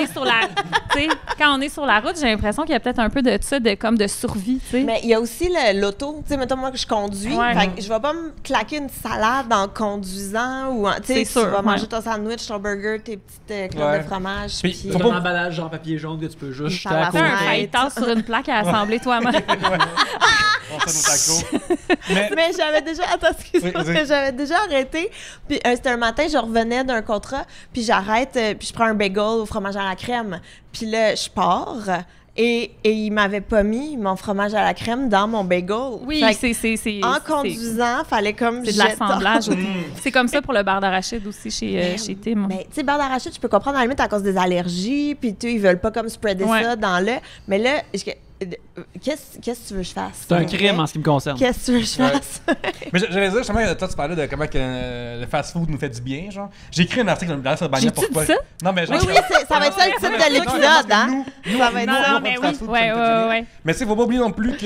est sur la route, j'ai l'impression qu'il y a peut-être un peu de ça, de survie. Tu sais. Mais il y a aussi l'auto. Tu sais, mettons moi que je conduis, fait que je vais pas me claquer une salade en conduisant ou tu sais, tu vas manger ton sandwich, ton burger, tes petites cloques de fromage. Puis t'as un emballage genre papier jaune que tu peux juste jeter à côté. Un fajitas sur une plaque à assembler toi-même. On fait nos tacos. Mais j'avais déjà... Attends, excuse-moi, j'avais déjà arrêté. Puis c'était un matin, je revenais d'un contrat, puis j'arrête, puis je prends un bagel au fromage à la crème. Puis là, je pars... Et il m'avait pas mis mon fromage à la crème dans mon bagel. Oui, c'est... En conduisant, fallait comme... C'est de l'assemblage. C'est comme ça pour le beurre d'arachide aussi chez Tim. Mais tu sais, beurre d'arachide, tu peux comprendre à la limite à cause des allergies, puis ils veulent pas comme spreader ça dans le... Mais là, qu'est-ce que tu veux que je fasse? C'est un crime en ce qui me concerne. Qu'est-ce que tu veux que je fasse? Mais j'allais dire, justement, toi, tu parlais de comment que, le fast-food nous fait du bien, genre. J'ai écrit un article dans sur Bania pourquoi. Ça? Non, mais genre. Oui, ça va être ça le titre de l'épisode, hein? Ça va être ça. Non, mais oui. Ouais. Mais tu sais, faut pas oublier non plus que.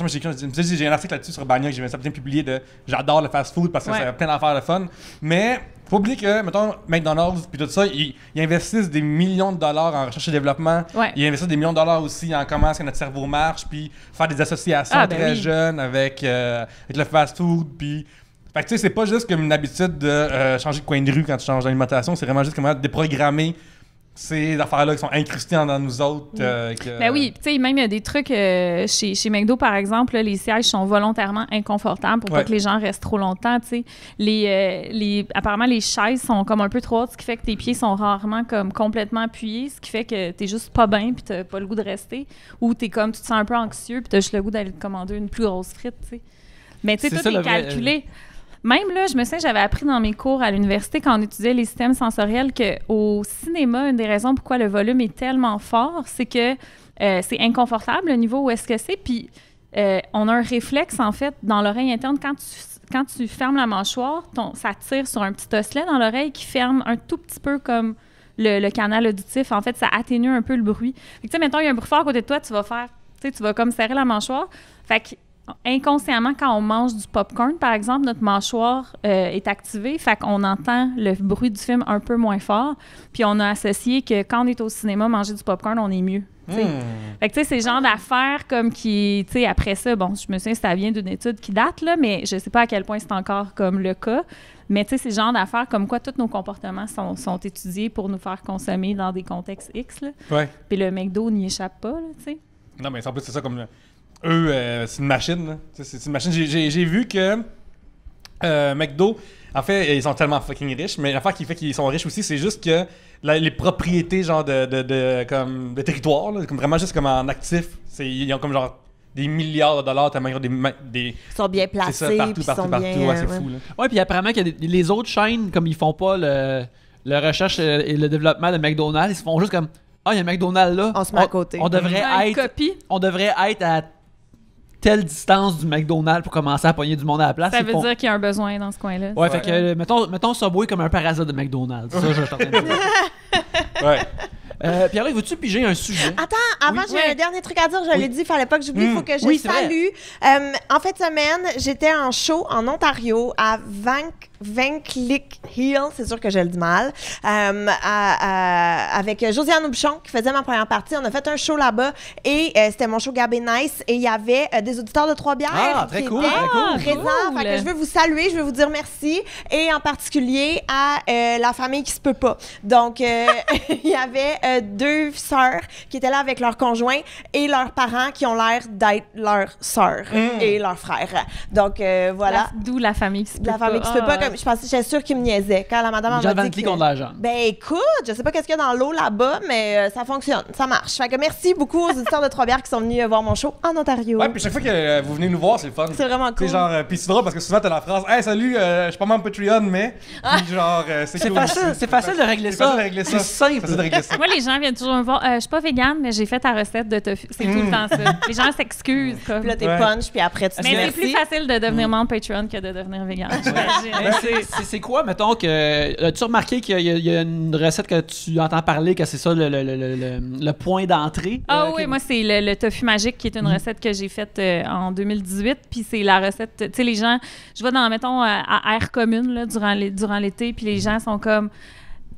J'ai un article là-dessus sur Bania que j'ai bien publié de j'adore le fast-food parce que ça a plein d'affaires de fun. Mais. Faut pas oublier que, mettons, McDonald's puis tout ça, ils investissent des millions de dollars en recherche et développement. Ouais. Ils investissent des millions de dollars aussi en comment est-ce que notre cerveau marche, puis faire des associations très jeunes avec le fast-food, puis... Fait que tu sais, c'est pas juste comme une habitude de changer de coin de rue quand tu changes d'alimentation, c'est vraiment juste comment déprogrammer ces affaires-là qui sont incrustées dans nous autres. Ben oui, tu sais, même il y a des trucs chez McDo, par exemple, là, les sièges sont volontairement inconfortables pour pas que les gens restent trop longtemps, tu sais. Apparemment, les chaises sont comme un peu trop hautes, ce qui fait que tes pieds sont rarement comme complètement appuyés, ce qui fait que t'es juste pas bien puis t'as pas le goût de rester. Ou tu te sens un peu anxieux puis t'as juste le goût d'aller te commander une plus grosse frite, tu sais. Mais tu sais, tout est calculé. Même là, je me souviens, j'avais appris dans mes cours à l'université quand on étudiait les systèmes sensoriels qu'au cinéma, une des raisons pourquoi le volume est tellement fort, c'est que c'est inconfortable le niveau où est-ce que c'est. Puis on a un réflexe, en fait, dans l'oreille interne. Quand tu fermes la mâchoire, ça tire sur un petit osselet dans l'oreille qui ferme un tout petit peu comme le canal auditif. En fait, ça atténue un peu le bruit. Fait que, tu sais, mettons, il y a un bruit fort à côté de toi, tu vas comme serrer la mâchoire. Fait que inconsciemment, quand on mange du popcorn, par exemple, notre mâchoire est activée, fait qu'on entend le bruit du film un peu moins fort. Puis on a associé que quand on est au cinéma, manger du popcorn, on est mieux. Fait que, tu sais, c'est le genre d'affaires comme qui, tu sais, après ça, bon, je me souviens, ça vient d'une étude qui date, là, mais je sais pas à quel point c'est encore comme le cas. Mais, tu sais, c'est le genre d'affaires comme quoi tous nos comportements sont étudiés pour nous faire consommer dans des contextes X, là. Ouais. Puis le McDo n'y échappe pas, là, tu sais. Non, mais en plus, c'est ça comme... Eux, c'est une machine, là. C'est une machine. J'ai vu que McDo, en fait, ils sont tellement fucking riches, mais l'affaire qui fait qu'ils sont riches aussi, c'est juste que les propriétés, genre, comme, de territoire, là, comme vraiment juste comme en actif, ils ont comme genre des milliards de dollars tellement ils ont des... Ils sont bien placés. C'est ça, partout, ouais, c'est fou, là. Ouais, puis apparemment que les autres chaînes, comme ils font pas le recherche et le développement de McDonald's, ils font juste comme il y a un McDonald's là. On se met à côté. On devrait être à telle distance du McDonald's pour commencer à pogner du monde à la place. Ça veut dire qu'il y a un besoin dans ce coin-là. Ouais, fait que mettons Subway comme un parasite de McDonald's. Ça, je suis en train de dire. Ouais. Pierre-Luc, veux-tu piger un sujet? Attends, avant, j'ai un dernier truc à dire. Je l'ai dit, il fallait pas que j'oublie. Il faut que je salue. En fin de semaine, j'étais en show en Ontario à Vankleek Hill, c'est sûr que je le dis mal, avec Josiane Aubuchon qui faisait ma première partie. On a fait un show là-bas et c'était mon show Gabé Nice et il y avait des auditeurs de Trois-Bières très qui cool, étaient très cool. présents. Fait que je veux vous saluer, je veux vous dire merci et en particulier à la famille qui se peut pas. Donc, il y avait deux sœurs qui étaient là avec leurs conjoints et leurs parents qui ont l'air d'être leurs sœurs et leurs frères. Donc, voilà. D'où la famille qui se peut pas. La famille qui se peut pas, comme je pensais, j'étais sûre qu'ils me niaisaient. Quand la madame Jean m'a dit Van Cleek ont de l'argent. Ben écoute, je sais pas qu'est-ce qu'il y a dans l'eau là-bas, mais ça fonctionne, ça marche. Fait que merci beaucoup aux auditeurs de Trois-Bières qui sont venus voir mon show en Ontario. Ouais, puis chaque fois que vous venez nous voir, c'est le fun. C'est vraiment cool. C'est genre, puis c'est drôle parce que souvent t'as la phrase, hey salut, je suis pas membre Patreon, mais puis genre, c'est cool. C'est facile de régler ça. C'est simple. Facile de régler ça. Moi, les gens viennent toujours me voir. Je suis pas végane, mais j'ai fait ta recette de tofu. C'est tout le temps ça. Les gens s'excusent. Comme. Puis là, t'es punch, puis après, tu dis Mais c'est merci. plus facile de devenir membre Patreon que de devenir végane. C'est quoi, mettons, que. As-tu remarqué qu'il y a une recette que tu entends parler, que c'est ça le point d'entrée? Ah oui, moi, c'est le tofu magique qui est une recette que j'ai faite en 2018. Puis c'est la recette. Tu sais, les gens. Je vais dans, mettons, à Air Commune là, durant l'été, puis les gens sont comme.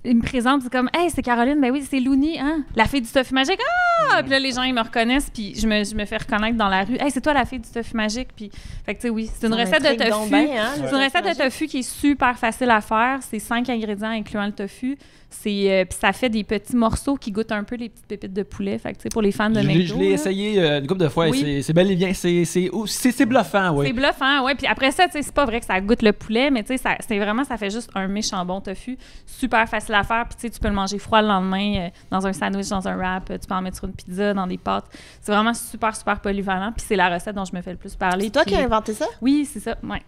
Ils me présentent, c'est comme « Hey, c'est Caroline, ben oui, c'est Louni, hein? La fille du tofu magique, ah! » Puis là, les gens, ils me reconnaissent, puis je me fais reconnaître dans la rue. « Hey, c'est toi la fille du tofu magique? » Puis, fait que tu sais, oui, c'est une recette de tofu. C'est une recette de tofu qui est super facile à faire. C'est 5 ingrédients, incluant le tofu. Puis ça fait des petits morceaux qui goûtent un peu les petites pépites de poulet. Fait que, tu sais, pour les fans de McDo. Je l'ai essayé une couple de fois et c'est bel et bien. C'est bluffant, oui. C'est bluffant, oui. Puis après ça, tu sais, c'est pas vrai que ça goûte le poulet, mais tu sais, ça fait juste un méchant bon tofu. Super facile à faire. Puis tu sais, tu peux le manger froid le lendemain dans un sandwich, dans un wrap. Tu peux en mettre sur une pizza, dans des pâtes. C'est vraiment super, super polyvalent. Puis c'est la recette dont je me fais le plus parler. C'est toi qui as inventé ça? Oui, c'est ça, ouais.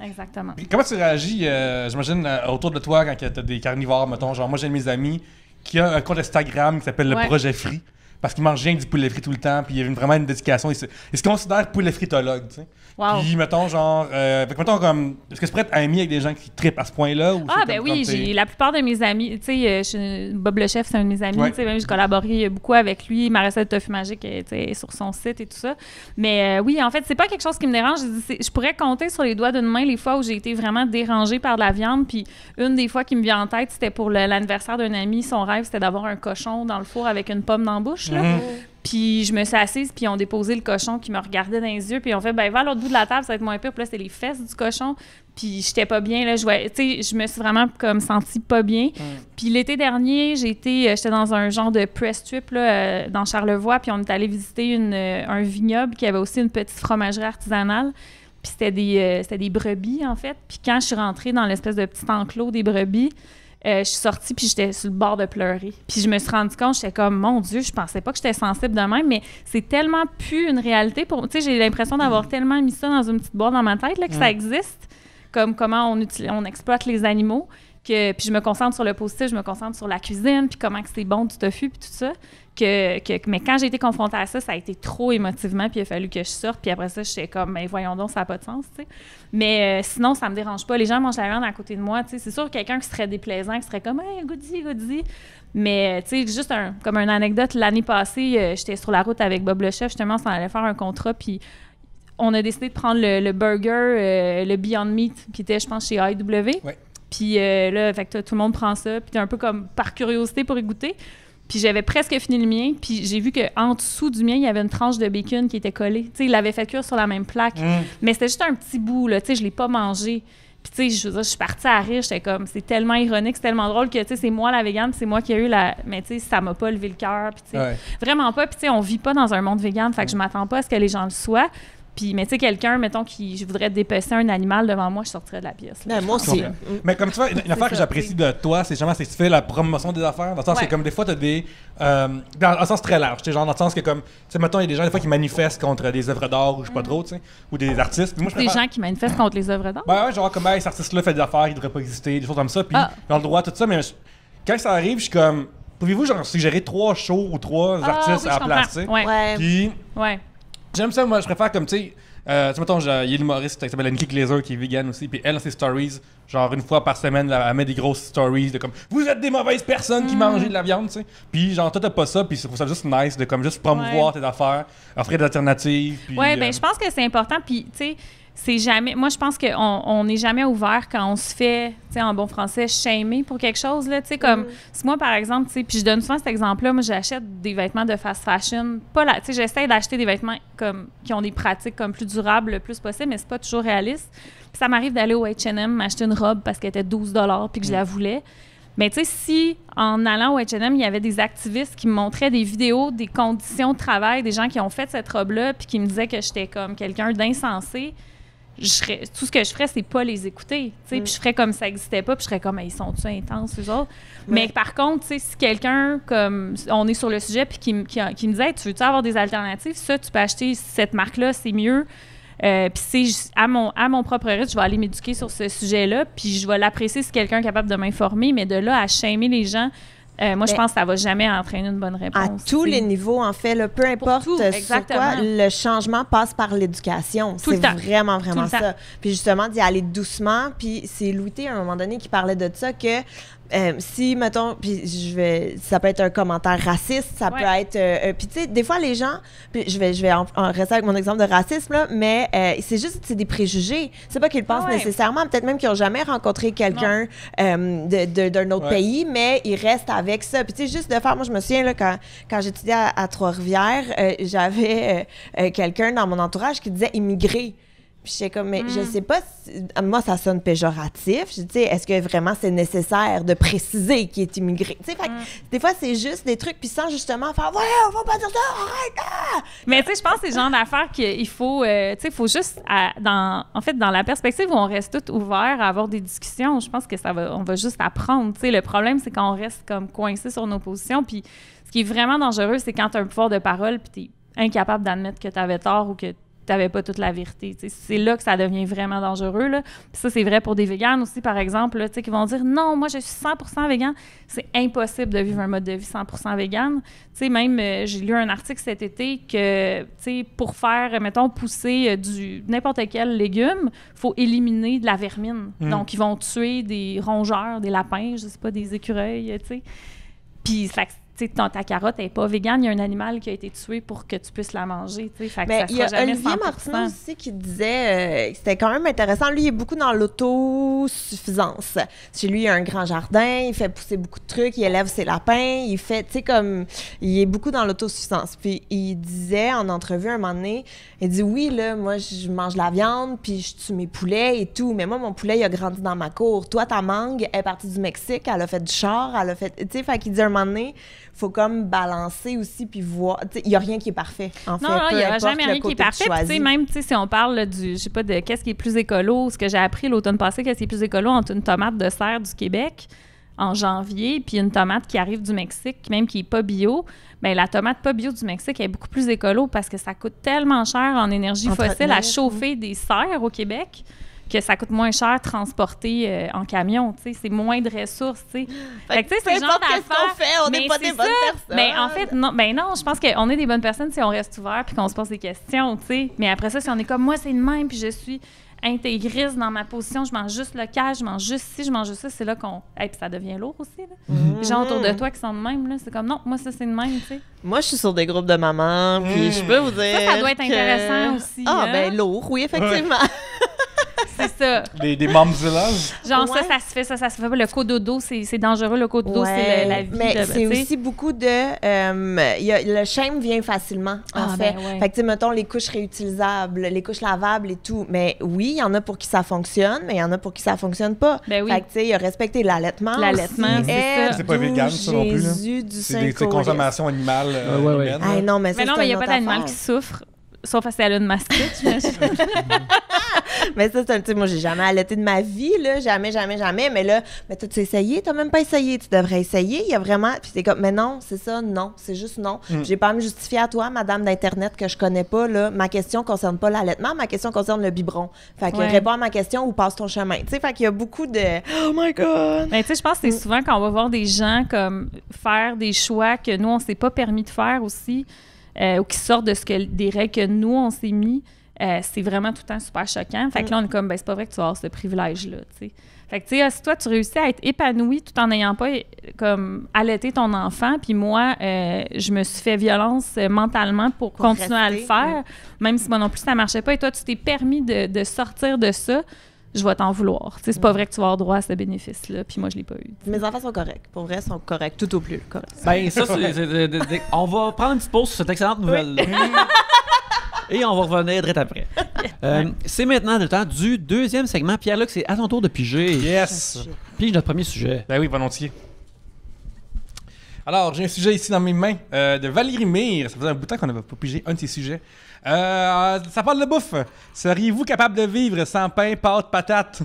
Exactement. Puis comment tu réagis, j'imagine, autour de toi quand tu as des carnivores, mettons, genre moi j'ai un de mes amis qui a un compte Instagram qui s'appelle le Projet Frit, parce qu'il mange rien que du poulet frit tout le temps, puis il y a vraiment une dédication, il se considère poulet fritologue, tu sais. Wow. Puis mettons, genre, mettons comme, est-ce que tu pourrais être ami avec des gens qui trippent à ce point-là? Ou ben oui, j'ai la plupart de mes amis, tu sais, Bob le chef, c'est un de mes amis, tu sais, même j'ai collaboré beaucoup avec lui, ma recette de tofu magique est sur son site et tout ça. Mais oui, en fait, c'est pas quelque chose qui me dérange. Je pourrais compter sur les doigts d'une main les fois où j'ai été vraiment dérangée par de la viande, puis une des fois qui me vient en tête, c'était pour l'anniversaire d'un ami, son rêve, c'était d'avoir un cochon dans le four avec une pomme dans la bouche, là. Puis je me suis assise, puis ils ont déposé le cochon qui me regardait dans les yeux, puis ils ont fait « Ben, va à l'autre bout de la table, ça va être moins pire. » Puis là, c'était les fesses du cochon. Puis j'étais pas bien, là. Je me suis vraiment comme sentie pas bien. Puis l'été dernier, j'étais dans un genre de press trip, là, dans Charlevoix, puis on est allé visiter un vignoble qui avait aussi une petite fromagerie artisanale. Puis c'était des brebis, en fait. Puis quand je suis rentrée dans l'espèce de petit enclos des brebis, je suis sortie, puis j'étais sur le bord de pleurer. Puis je me suis rendu compte, j'étais comme, mon Dieu, je pensais pas que j'étais sensible de même, mais c'est tellement plus une réalité. Tu sais, j'ai l'impression d'avoir tellement mis ça dans une petite boîte dans ma tête, là, que ça existe, comme comment on exploite les animaux, puis je me concentre sur le positif, je me concentre sur la cuisine, puis comment que c'est bon du tofu, puis tout ça. Mais quand j'ai été confrontée à ça, ça a été trop émotivement, puis il a fallu que je sorte, puis après ça, j'étais comme, ben voyons donc, ça n'a pas de sens, tu sais. Mais sinon, ça me dérange pas. Les gens mangent la viande à côté de moi, tu sais. C'est sûr, quelqu'un qui serait déplaisant, qui serait comme, hey, goody. Mais, tu sais, juste comme une anecdote, l'année passée, j'étais sur la route avec Bob le chef, justement, on allait faire un contrat, puis on a décidé de prendre le burger, le Beyond Meat, qui était, je pense, chez AEW. Ouais. Puis là, fait que tout le monde prend ça, puis t'es un peu comme par curiosité pour y goûter. Puis j'avais presque fini le mien, puis j'ai vu qu'en dessous du mien, il y avait une tranche de bacon qui était collée. Tu sais, il l'avait fait cuire sur la même plaque. Mais c'était juste un petit bout, là. Tu sais, je l'ai pas mangé. Puis tu sais, je veux dire, je suis partie à rire. J'étais comme, c'est tellement ironique, c'est tellement drôle que, tu sais, c'est moi la végane, c'est moi qui ai eu la... Mais tu sais, ça m'a pas levé le cœur. Puis tu sais, vraiment pas. Puis tu sais, on vit pas dans un monde végane, fait que je m'attends pas à ce que les gens le soient. Puis, mais tu sais, quelqu'un, mettons, je voudrais dépecer un animal devant moi, je sortirais de la pièce. Là, moi aussi. Mais comme tu vois, une affaire que j'apprécie de toi, c'est justement que tu fais la promotion des affaires. Dans le sens que comme des fois, tu as des. Dans un sens très large. Genre, dans le sens que, comme. Tu sais, mettons, il y a des gens, des fois, qui manifestent contre des œuvres d'art ou je sais pas trop, tu sais. Ou des artistes. Puis moi, des gens qui manifestent contre les œuvres d'art? Ouais, genre, comme, cet artiste-là fait des affaires, il devrait pas exister, des choses comme ça. Puis, ils ont le droit, tout ça. Mais quand ça arrive, je suis comme. Pouvez-vous, genre, suggérer 3 shows ou 3 artistes à placer? Puis. J'aime ça, moi, je préfère comme, tu sais. Tu sais, mettons, il y a une humoriste qui s'appelle Nikki Glaser qui est vegan aussi, puis elle a ses stories, genre une fois par semaine, elle met des grosses stories de comme vous êtes des mauvaises personnes qui mangent de la viande, tu sais. Puis genre, toi t'as pas ça, puis je trouve ça juste nice de comme juste promouvoir tes affaires, offrir des alternatives. Puis, ben je pense que c'est important, puis tu sais. C'est jamais. Moi, je pense qu'on n'est jamais ouvert quand on se fait, tu sais, en bon français, shamer pour quelque chose, là. Tu sais, comme. Si moi, par exemple, tu sais, puis je donne souvent cet exemple-là, moi, j'achète des vêtements de fast fashion. Tu sais, j'essaie d'acheter des vêtements comme qui ont des pratiques comme plus durables le plus possible, mais c'est pas toujours réaliste. Puis ça m'arrive d'aller au H&M m'acheter une robe parce qu'elle était 12 $ puis que je la voulais. Mais tu sais, si en allant au H&M, il y avait des activistes qui me montraient des vidéos, des conditions de travail, des gens qui ont fait cette robe-là, puis qui me disaient que j'étais comme quelqu'un d'insensé. Tout ce que je ferais, c'est pas les écouter. Puis je ferais comme ça n'existait pas, puis je serais comme, ils sont-tu intenses, eux autres? Mais par contre, si quelqu'un, comme on est sur le sujet, puis qui me disait, tu veux-tu avoir des alternatives? Ça, tu peux acheter cette marque-là, c'est mieux. Puis c'est à mon propre risque, je vais aller m'éduquer sur ce sujet-là, puis je vais l'apprécier si quelqu'un est capable de m'informer, mais de là à shamer les gens, moi, je pense que ça va jamais entraîner une bonne réponse. À tous les niveaux, en fait, là, peu importe sur quoi, le changement passe par l'éducation. C'est vraiment, vraiment ça. Puis justement, d'y aller doucement. Puis c'est Louis T, à un moment donné, qui parlait de ça, que si, mettons, puis ça peut être un commentaire raciste, ça peut être... puis tu sais, des fois, les gens... Puis je vais en rester avec mon exemple de racisme, là, mais c'est des préjugés. C'est pas qu'ils le pensent nécessairement. Peut-être même qu'ils n'ont jamais rencontré quelqu'un d'un autre pays, mais ils restent avec ça. Puis tu sais, juste de faire... Moi, je me souviens, là, quand j'étudiais à Trois-Rivières, j'avais quelqu'un dans mon entourage qui disait « immigrer ». Puis j'étais comme, mais je sais pas, moi, ça sonne péjoratif. Je dis, est-ce que vraiment c'est nécessaire de préciser qu'il est immigré? Tu sais, des fois, c'est juste des trucs, puis sans justement faire, ouais, on va pas dire ça, arrête! Ah! Mais tu sais, je pense que c'est le genre d'affaires qu'il faut, tu sais, il faut juste, dans la perspective où on reste tous ouverts à avoir des discussions, je pense que on va juste apprendre. Tu sais, le problème, c'est quand on reste comme coincé sur nos positions, puis ce qui est vraiment dangereux, c'est quand tu as un pouvoir de parole, puis tu es incapable d'admettre que tu avais tort ou que t'avais pas toute la vérité. T'sais. C'est là que ça devient vraiment dangereux. Là. Puis ça, c'est vrai pour des véganes aussi, par exemple, là, qui vont dire « Non, moi, je suis 100% végane. » C'est impossible de vivre un mode de vie 100% végane. T'sais, même, j'ai lu un article cet été que pour faire, mettons, pousser n'importe quel légume, il faut éliminer de la vermine. Donc, ils vont tuer des rongeurs, des lapins, je sais pas, des écureuils, tu sais. Puis, ta carotte n'est pas végane, il y a un animal qui a été tué pour que tu puisses la manger. Fait que il y a Olivier Martineau aussi qui disait que c'était quand même intéressant. Lui, il est beaucoup dans l'autosuffisance. Chez lui, il a un grand jardin, il fait pousser beaucoup de trucs, il élève ses lapins, il fait, il est beaucoup dans l'autosuffisance. Puis il disait en entrevue un moment donné, il dit oui, là, moi, je mange la viande, puis je tue mes poulets et tout, mais moi, mon poulet, il a grandi dans ma cour. Toi, ta mangue est partie du Mexique, elle a fait du char, elle a fait... Tu sais, fait qu'il dit un moment donné, faut comme balancer aussi puis voir. Il n'y a rien qui est parfait, en fait. Non, il n'y a jamais rien qui est parfait. Même si on parle je sais pas, de qu'est-ce qui est plus écolo, ce que j'ai appris l'automne passé, qu'est-ce qui est plus écolo entre une tomate de serre du Québec en janvier puis une tomate qui arrive du Mexique, même qui n'est pas bio, bien, la tomate pas bio du Mexique est beaucoup plus écolo parce que ça coûte tellement cher en énergie fossile à chauffer des serres au Québec que ça coûte moins cher transporter en camion, tu sais, c'est moins de ressources, tu sais. Fait que, tu sais, c'est le genre d'affaires... qu'est-ce qu'on fait, on n'est pas des bonnes personnes. Mais en fait, non, je pense qu'on est des bonnes personnes si on reste ouvert puis qu'on se pose des questions, tu sais. Mais après ça, si on est comme moi, c'est le même, puis je suis intégriste dans ma position, je mange juste local, je mange juste ci, je mange juste ça, c'est là qu'on... Et puis ça devient lourd aussi, là. Les gens autour de toi qui sont de même, là, c'est comme, non, moi, ça, c'est de même, tu sais. Moi, je suis sur des groupes de mamans, puis je peux vous dire ça doit être intéressant aussi. Ben lourd, oui, effectivement. C'est ça. Des momzillas. Genre, Ouais. ça se fait, ça se fait pas. Le cododo, c'est dangereux. Le cododo, c'est la vie. Mais de, c'est tu sais. aussi beaucoup de... le shame vient facilement, en fait. Ben ouais. Fait que, tu sais, mettons, les couches réutilisables, les couches lavables et tout. Mais oui, il y en a pour qui ça fonctionne, mais il y en a pour qui ça fonctionne pas. Ben oui. Fait que, tu sais, il y a respecté l'allaitement. L'allaitement, aussi. c'est ça. C'est pas vegan, ça, non plus, là. Jésus du C'est des Saint-Colis. consommations animales ouais. humaines. Hey, non, mais ça, Mais non, c'est mais il n'y a une pas autre d'animal affaire. qui souffre. Sauf si elle a une mastite, j'imagine. Mais ça, c'est un... Tu sais, moi, j'ai jamais allaité de ma vie, là. Jamais. Mais là, mais t'as-tu essayé? T'as même pas essayé. Tu devrais essayer. Il y a vraiment... Puis t'es comme, mais non, c'est ça, non. C'est juste non. J'ai pas à me justifier à toi, madame d'Internet, que je connais pas, là. Ma question concerne pas l'allaitement. Ma question concerne le biberon. Fait que Ouais. réponds à ma question ou passe ton chemin. Tu sais, fait qu'il y a beaucoup de... Oh my God! Mais tu sais, je pense que c'est souvent quand on va voir des gens comme faire des choix que nous, on s'est pas permis de faire aussi, ou qui sortent des règles que nous, on s'est mis, c'est vraiment tout le temps super choquant. Fait que là, on est comme, ben c'est pas vrai que tu vas avoir ce privilège-là, tu sais. Fait que, tu sais, si toi, tu réussis à être épanoui tout en n'ayant pas, comme, allaité ton enfant, puis moi, je me suis fait violence mentalement pour continuer à le rester, faire, même si moi non plus, ça marchait pas, et toi, tu t'es permis de sortir de ça, je vais t'en vouloir. Tu sais, c'est pas vrai que tu vas avoir droit à ce bénéfice-là, puis moi, je l'ai pas eu. Mes enfants sont corrects. Pour vrai, ils sont corrects. Tout au plus, correct. Ben, ça, on va prendre une petite pause sur cette excellente nouvelle-là. Et on va revenir direct après. C'est maintenant le temps du deuxième segment. Pierre-Luc, c'est à ton tour de piger. Yes! Pige notre premier sujet. Ben oui, volontiers. Alors, j'ai un sujet ici dans mes mains de Valérie Mire. Ça faisait un bout de temps qu'on n'avait pas pigé un de ses sujets. Ça parle de bouffe. Seriez-vous capable de vivre sans pain, pâtes, patates?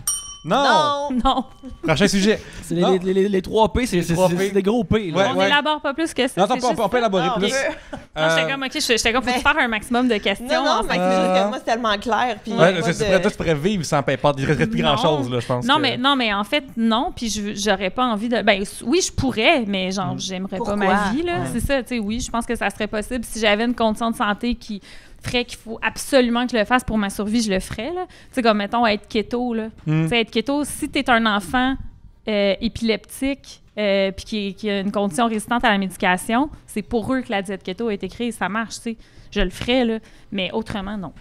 Non! Non, Prochain sujet. C'est Non. les 3 P, c'est trois P. des gros P. Là. Ouais, on élabore pas plus que ça. Non, c'est attends, juste on peut ça. élaborer Ah, plus. ok. Non, j'étais comme, OK, j'étais comme, faut Ben- faire un maximum de questions. Non, en mais fait. c'est juste que moi, c'est tellement clair. Puis Ouais, pas c'est de- pour toi, tu pourrais vivre sans pain, pâtes. Il ne resterait plus Non. grand-chose, là, je pense. Non, que- mais en fait, non. Puis j'aurais pas envie de. Ben, oui, je pourrais, mais genre, j'aimerais pas ma Pourquoi? vie, là. Ouais. C'est ça, tu sais, oui, je pense que ça serait possible. Si j'avais une condition de santé qui ferait qu'il faut absolument que je le fasse pour ma survie, je le ferais, là. Tu sais, comme, mettons, être keto, là. Tu sais, être keto, si t'es un enfant épileptique, puis qui a une condition résistante à la médication, c'est pour eux que la diète keto a été créée. Ça marche, tu sais. Je le ferais, là. Mais autrement, non.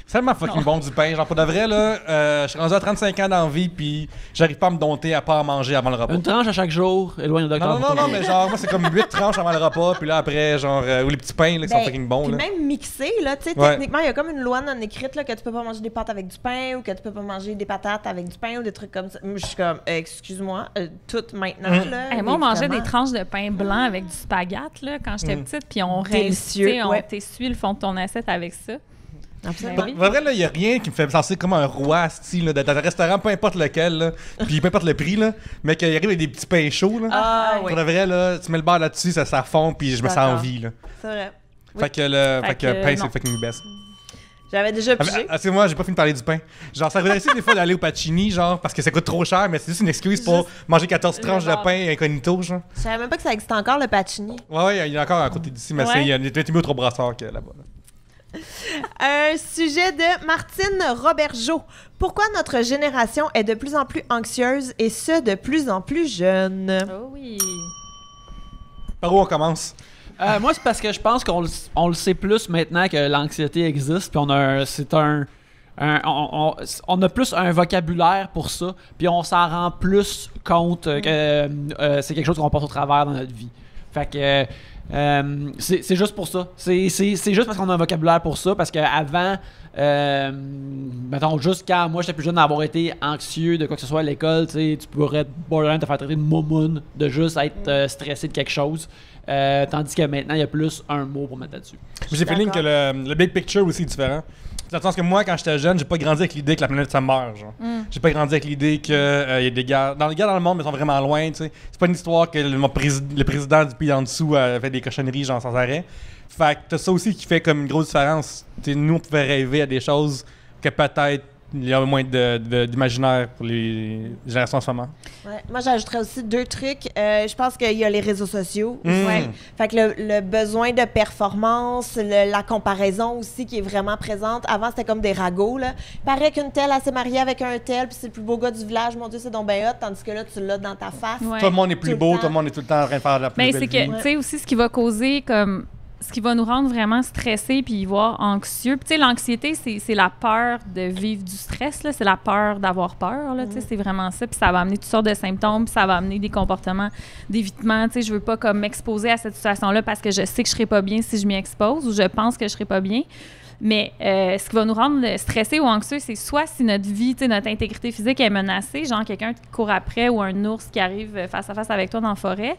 C'est tellement fucking bon du pain. Genre, pour de vrai, là, je suis rendu à 35 ans dans la vie, puis j'arrive pas à me dompter à pas en manger avant le repas. Une tranche à chaque jour, éloigne le docteur. Non, mais genre, moi, c'est comme 8 tranches avant le repas, puis là, après, genre, ou les petits pains, là, qui sont Ben, fucking bons, puis là. même mixé, là, tu sais, Ouais. techniquement, il y a comme une loi non écrite, là, que tu peux pas manger des pâtes avec du pain ou que tu peux pas manger des patates avec du pain ou des trucs comme ça. Moi, je suis comme, excuse-moi, tout maintenant, là. Hey, moi, on mangeait évidemment. des tranches de pain blanc avec du spaghette, là, quand j'étais petite, puis on Délicieux, restait, on ouais. t'essuie le fond de ton assiette avec ça. Absolument. Ben oui. Pour vrai, là, il y a rien qui me fait penser comme un roi, style, là, dans un restaurant, peu importe lequel, là, puis peu importe le prix, là, mais qu'il arrive avec des petits pains chauds, là. Ah, Pour oui, de vrai, là, tu mets le beurre là-dessus, ça fond, puis je me sens en D'accord. vie, là. c'est vrai. Oui. Fait que Fait que, pain, non. c'est le fucking best. J'avais déjà pigé. C'est moi, j'ai pas fini de parler du pain. Genre, ça voudrait essayer des fois d'aller au Pacini, genre, parce que ça coûte trop cher, mais c'est juste une excuse pour manger 14 tranches de genre. pain incognito, genre. Je savais même pas que ça existe encore, le Pacini. Ouais, il y en a encore à côté d'ici, mais Ouais. il y a été mieux au trop brasseur que là-bas. Là. Un sujet de Martine Robergeau. Pourquoi notre génération est de plus en plus anxieuse et ce, de plus en plus jeune? Oh oui. Par où on commence? Moi, c'est parce que je pense qu'on le sait plus maintenant que l'anxiété existe, puis on a plus un vocabulaire pour ça, puis on s'en rend plus compte que c'est quelque chose qu'on passe au travers dans notre vie. Fait que c'est juste pour ça. C'est juste parce qu'on a un vocabulaire pour ça, parce qu'avant, mettons, juste quand moi j'étais plus jeune d'avoir été anxieux de quoi que ce soit à l'école, tu pourrais borderline te faire traiter de momoun, de juste être stressé de quelque chose. Tandis que maintenant, il y a plus un mot pour mettre là-dessus. J'ai feeling que le big picture aussi est différent. Dans le sens que moi, quand j'étais jeune, j'ai pas grandi avec l'idée que la planète ça meurt. Genre. J'ai pas grandi avec l'idée qu'il y a des guerres. Les guerres dans le monde, mais sont vraiment loin. T'sais. C'est pas une histoire que le président du pays en dessous fait des cochonneries genre sans arrêt. Fait que t'as ça aussi qui fait comme une grosse différence. T'sais, nous, on pouvait rêver à des choses que peut-être il y a moins d'imaginaire pour les générations en ce moment. Ouais. Moi, j'ajouterais aussi 2 trucs. Je pense qu'il y a les réseaux sociaux. Mm. Ouais. Fait que le besoin de performance, la comparaison aussi qui est vraiment présente. Avant, c'était comme des ragots. Là. Il paraît qu'une telle, elle s'est mariée avec un tel, puis c'est le plus beau gars du village. Mon Dieu, c'est donc bien hot. Tandis que là, tu l'as dans ta face. Ouais. Tout le monde est plus Tout le beau, temps. tout le monde est tout le temps en train de faire de la plus Mais belle c'est vie. que, tu sais, aussi ce qui va causer comme ce qui va nous rendre vraiment stressés puis voire anxieux. Tu sais, l'anxiété, c'est la peur de vivre du stress, là. C'est la peur d'avoir peur, là. Tu sais, c'est vraiment ça. Puis ça va amener toutes sortes de symptômes, puis ça va amener des comportements d'évitement. Tu sais, je veux pas comme m'exposer à cette situation-là parce que je sais que je serai pas bien si je m'y expose ou je pense que je serai pas bien. Mais ce qui va nous rendre stressés ou anxieux, c'est soit si notre vie, notre intégrité physique est menacée, genre quelqu'un qui court après ou un ours qui arrive face à face avec toi dans la forêt,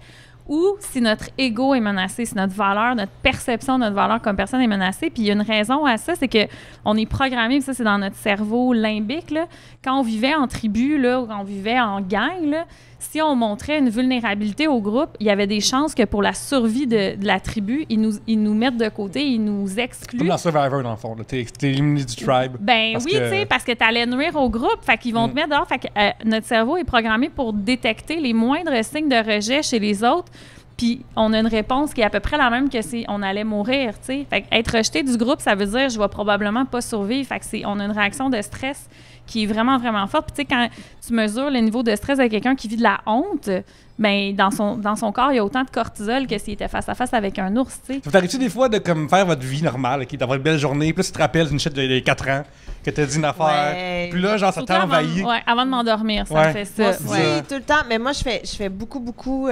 ou si notre ego est menacé, si notre valeur, notre perception de notre valeur comme personne est menacée. Puis il y a une raison à ça, c'est qu'on est programmé, puis ça c'est dans notre cerveau limbique, là, quand on vivait en tribu, là, ou quand on vivait en gang, là, si on montrait une vulnérabilité au groupe, il y avait des chances que pour la survie de la tribu, ils nous mettent de côté, ils nous excluent. Comme dans Survivor, dans le fond. T'es éliminé du tribe. Ben oui, tu sais, parce que t'allais nuire au groupe. Fait qu'ils vont te mettre dehors. Fait que notre cerveau est programmé pour détecter les moindres signes de rejet chez les autres. Puis on a une réponse qui est à peu près la même que si on allait mourir, tu sais. Fait qu'être rejeté du groupe, ça veut dire je vais probablement pas survivre. Fait que on a une réaction de stress qui est vraiment, vraiment forte. Puis tu sais, quand tu mesures le niveau de stress de quelqu'un qui vit de la honte, ben dans son corps, il y a autant de cortisol que s'il était face à face avec un ours, tu sais. Ça t'arrive-tu des fois de comme faire votre vie normale, d'avoir une belle journée, puis là, tu te rappelles d'une shit de 4 ans que t'as dit une affaire, puis là, genre, ça t'envahit. Avant de m'endormir, ça me fait ça. Moi aussi, tout le temps. Mais moi, je fais beaucoup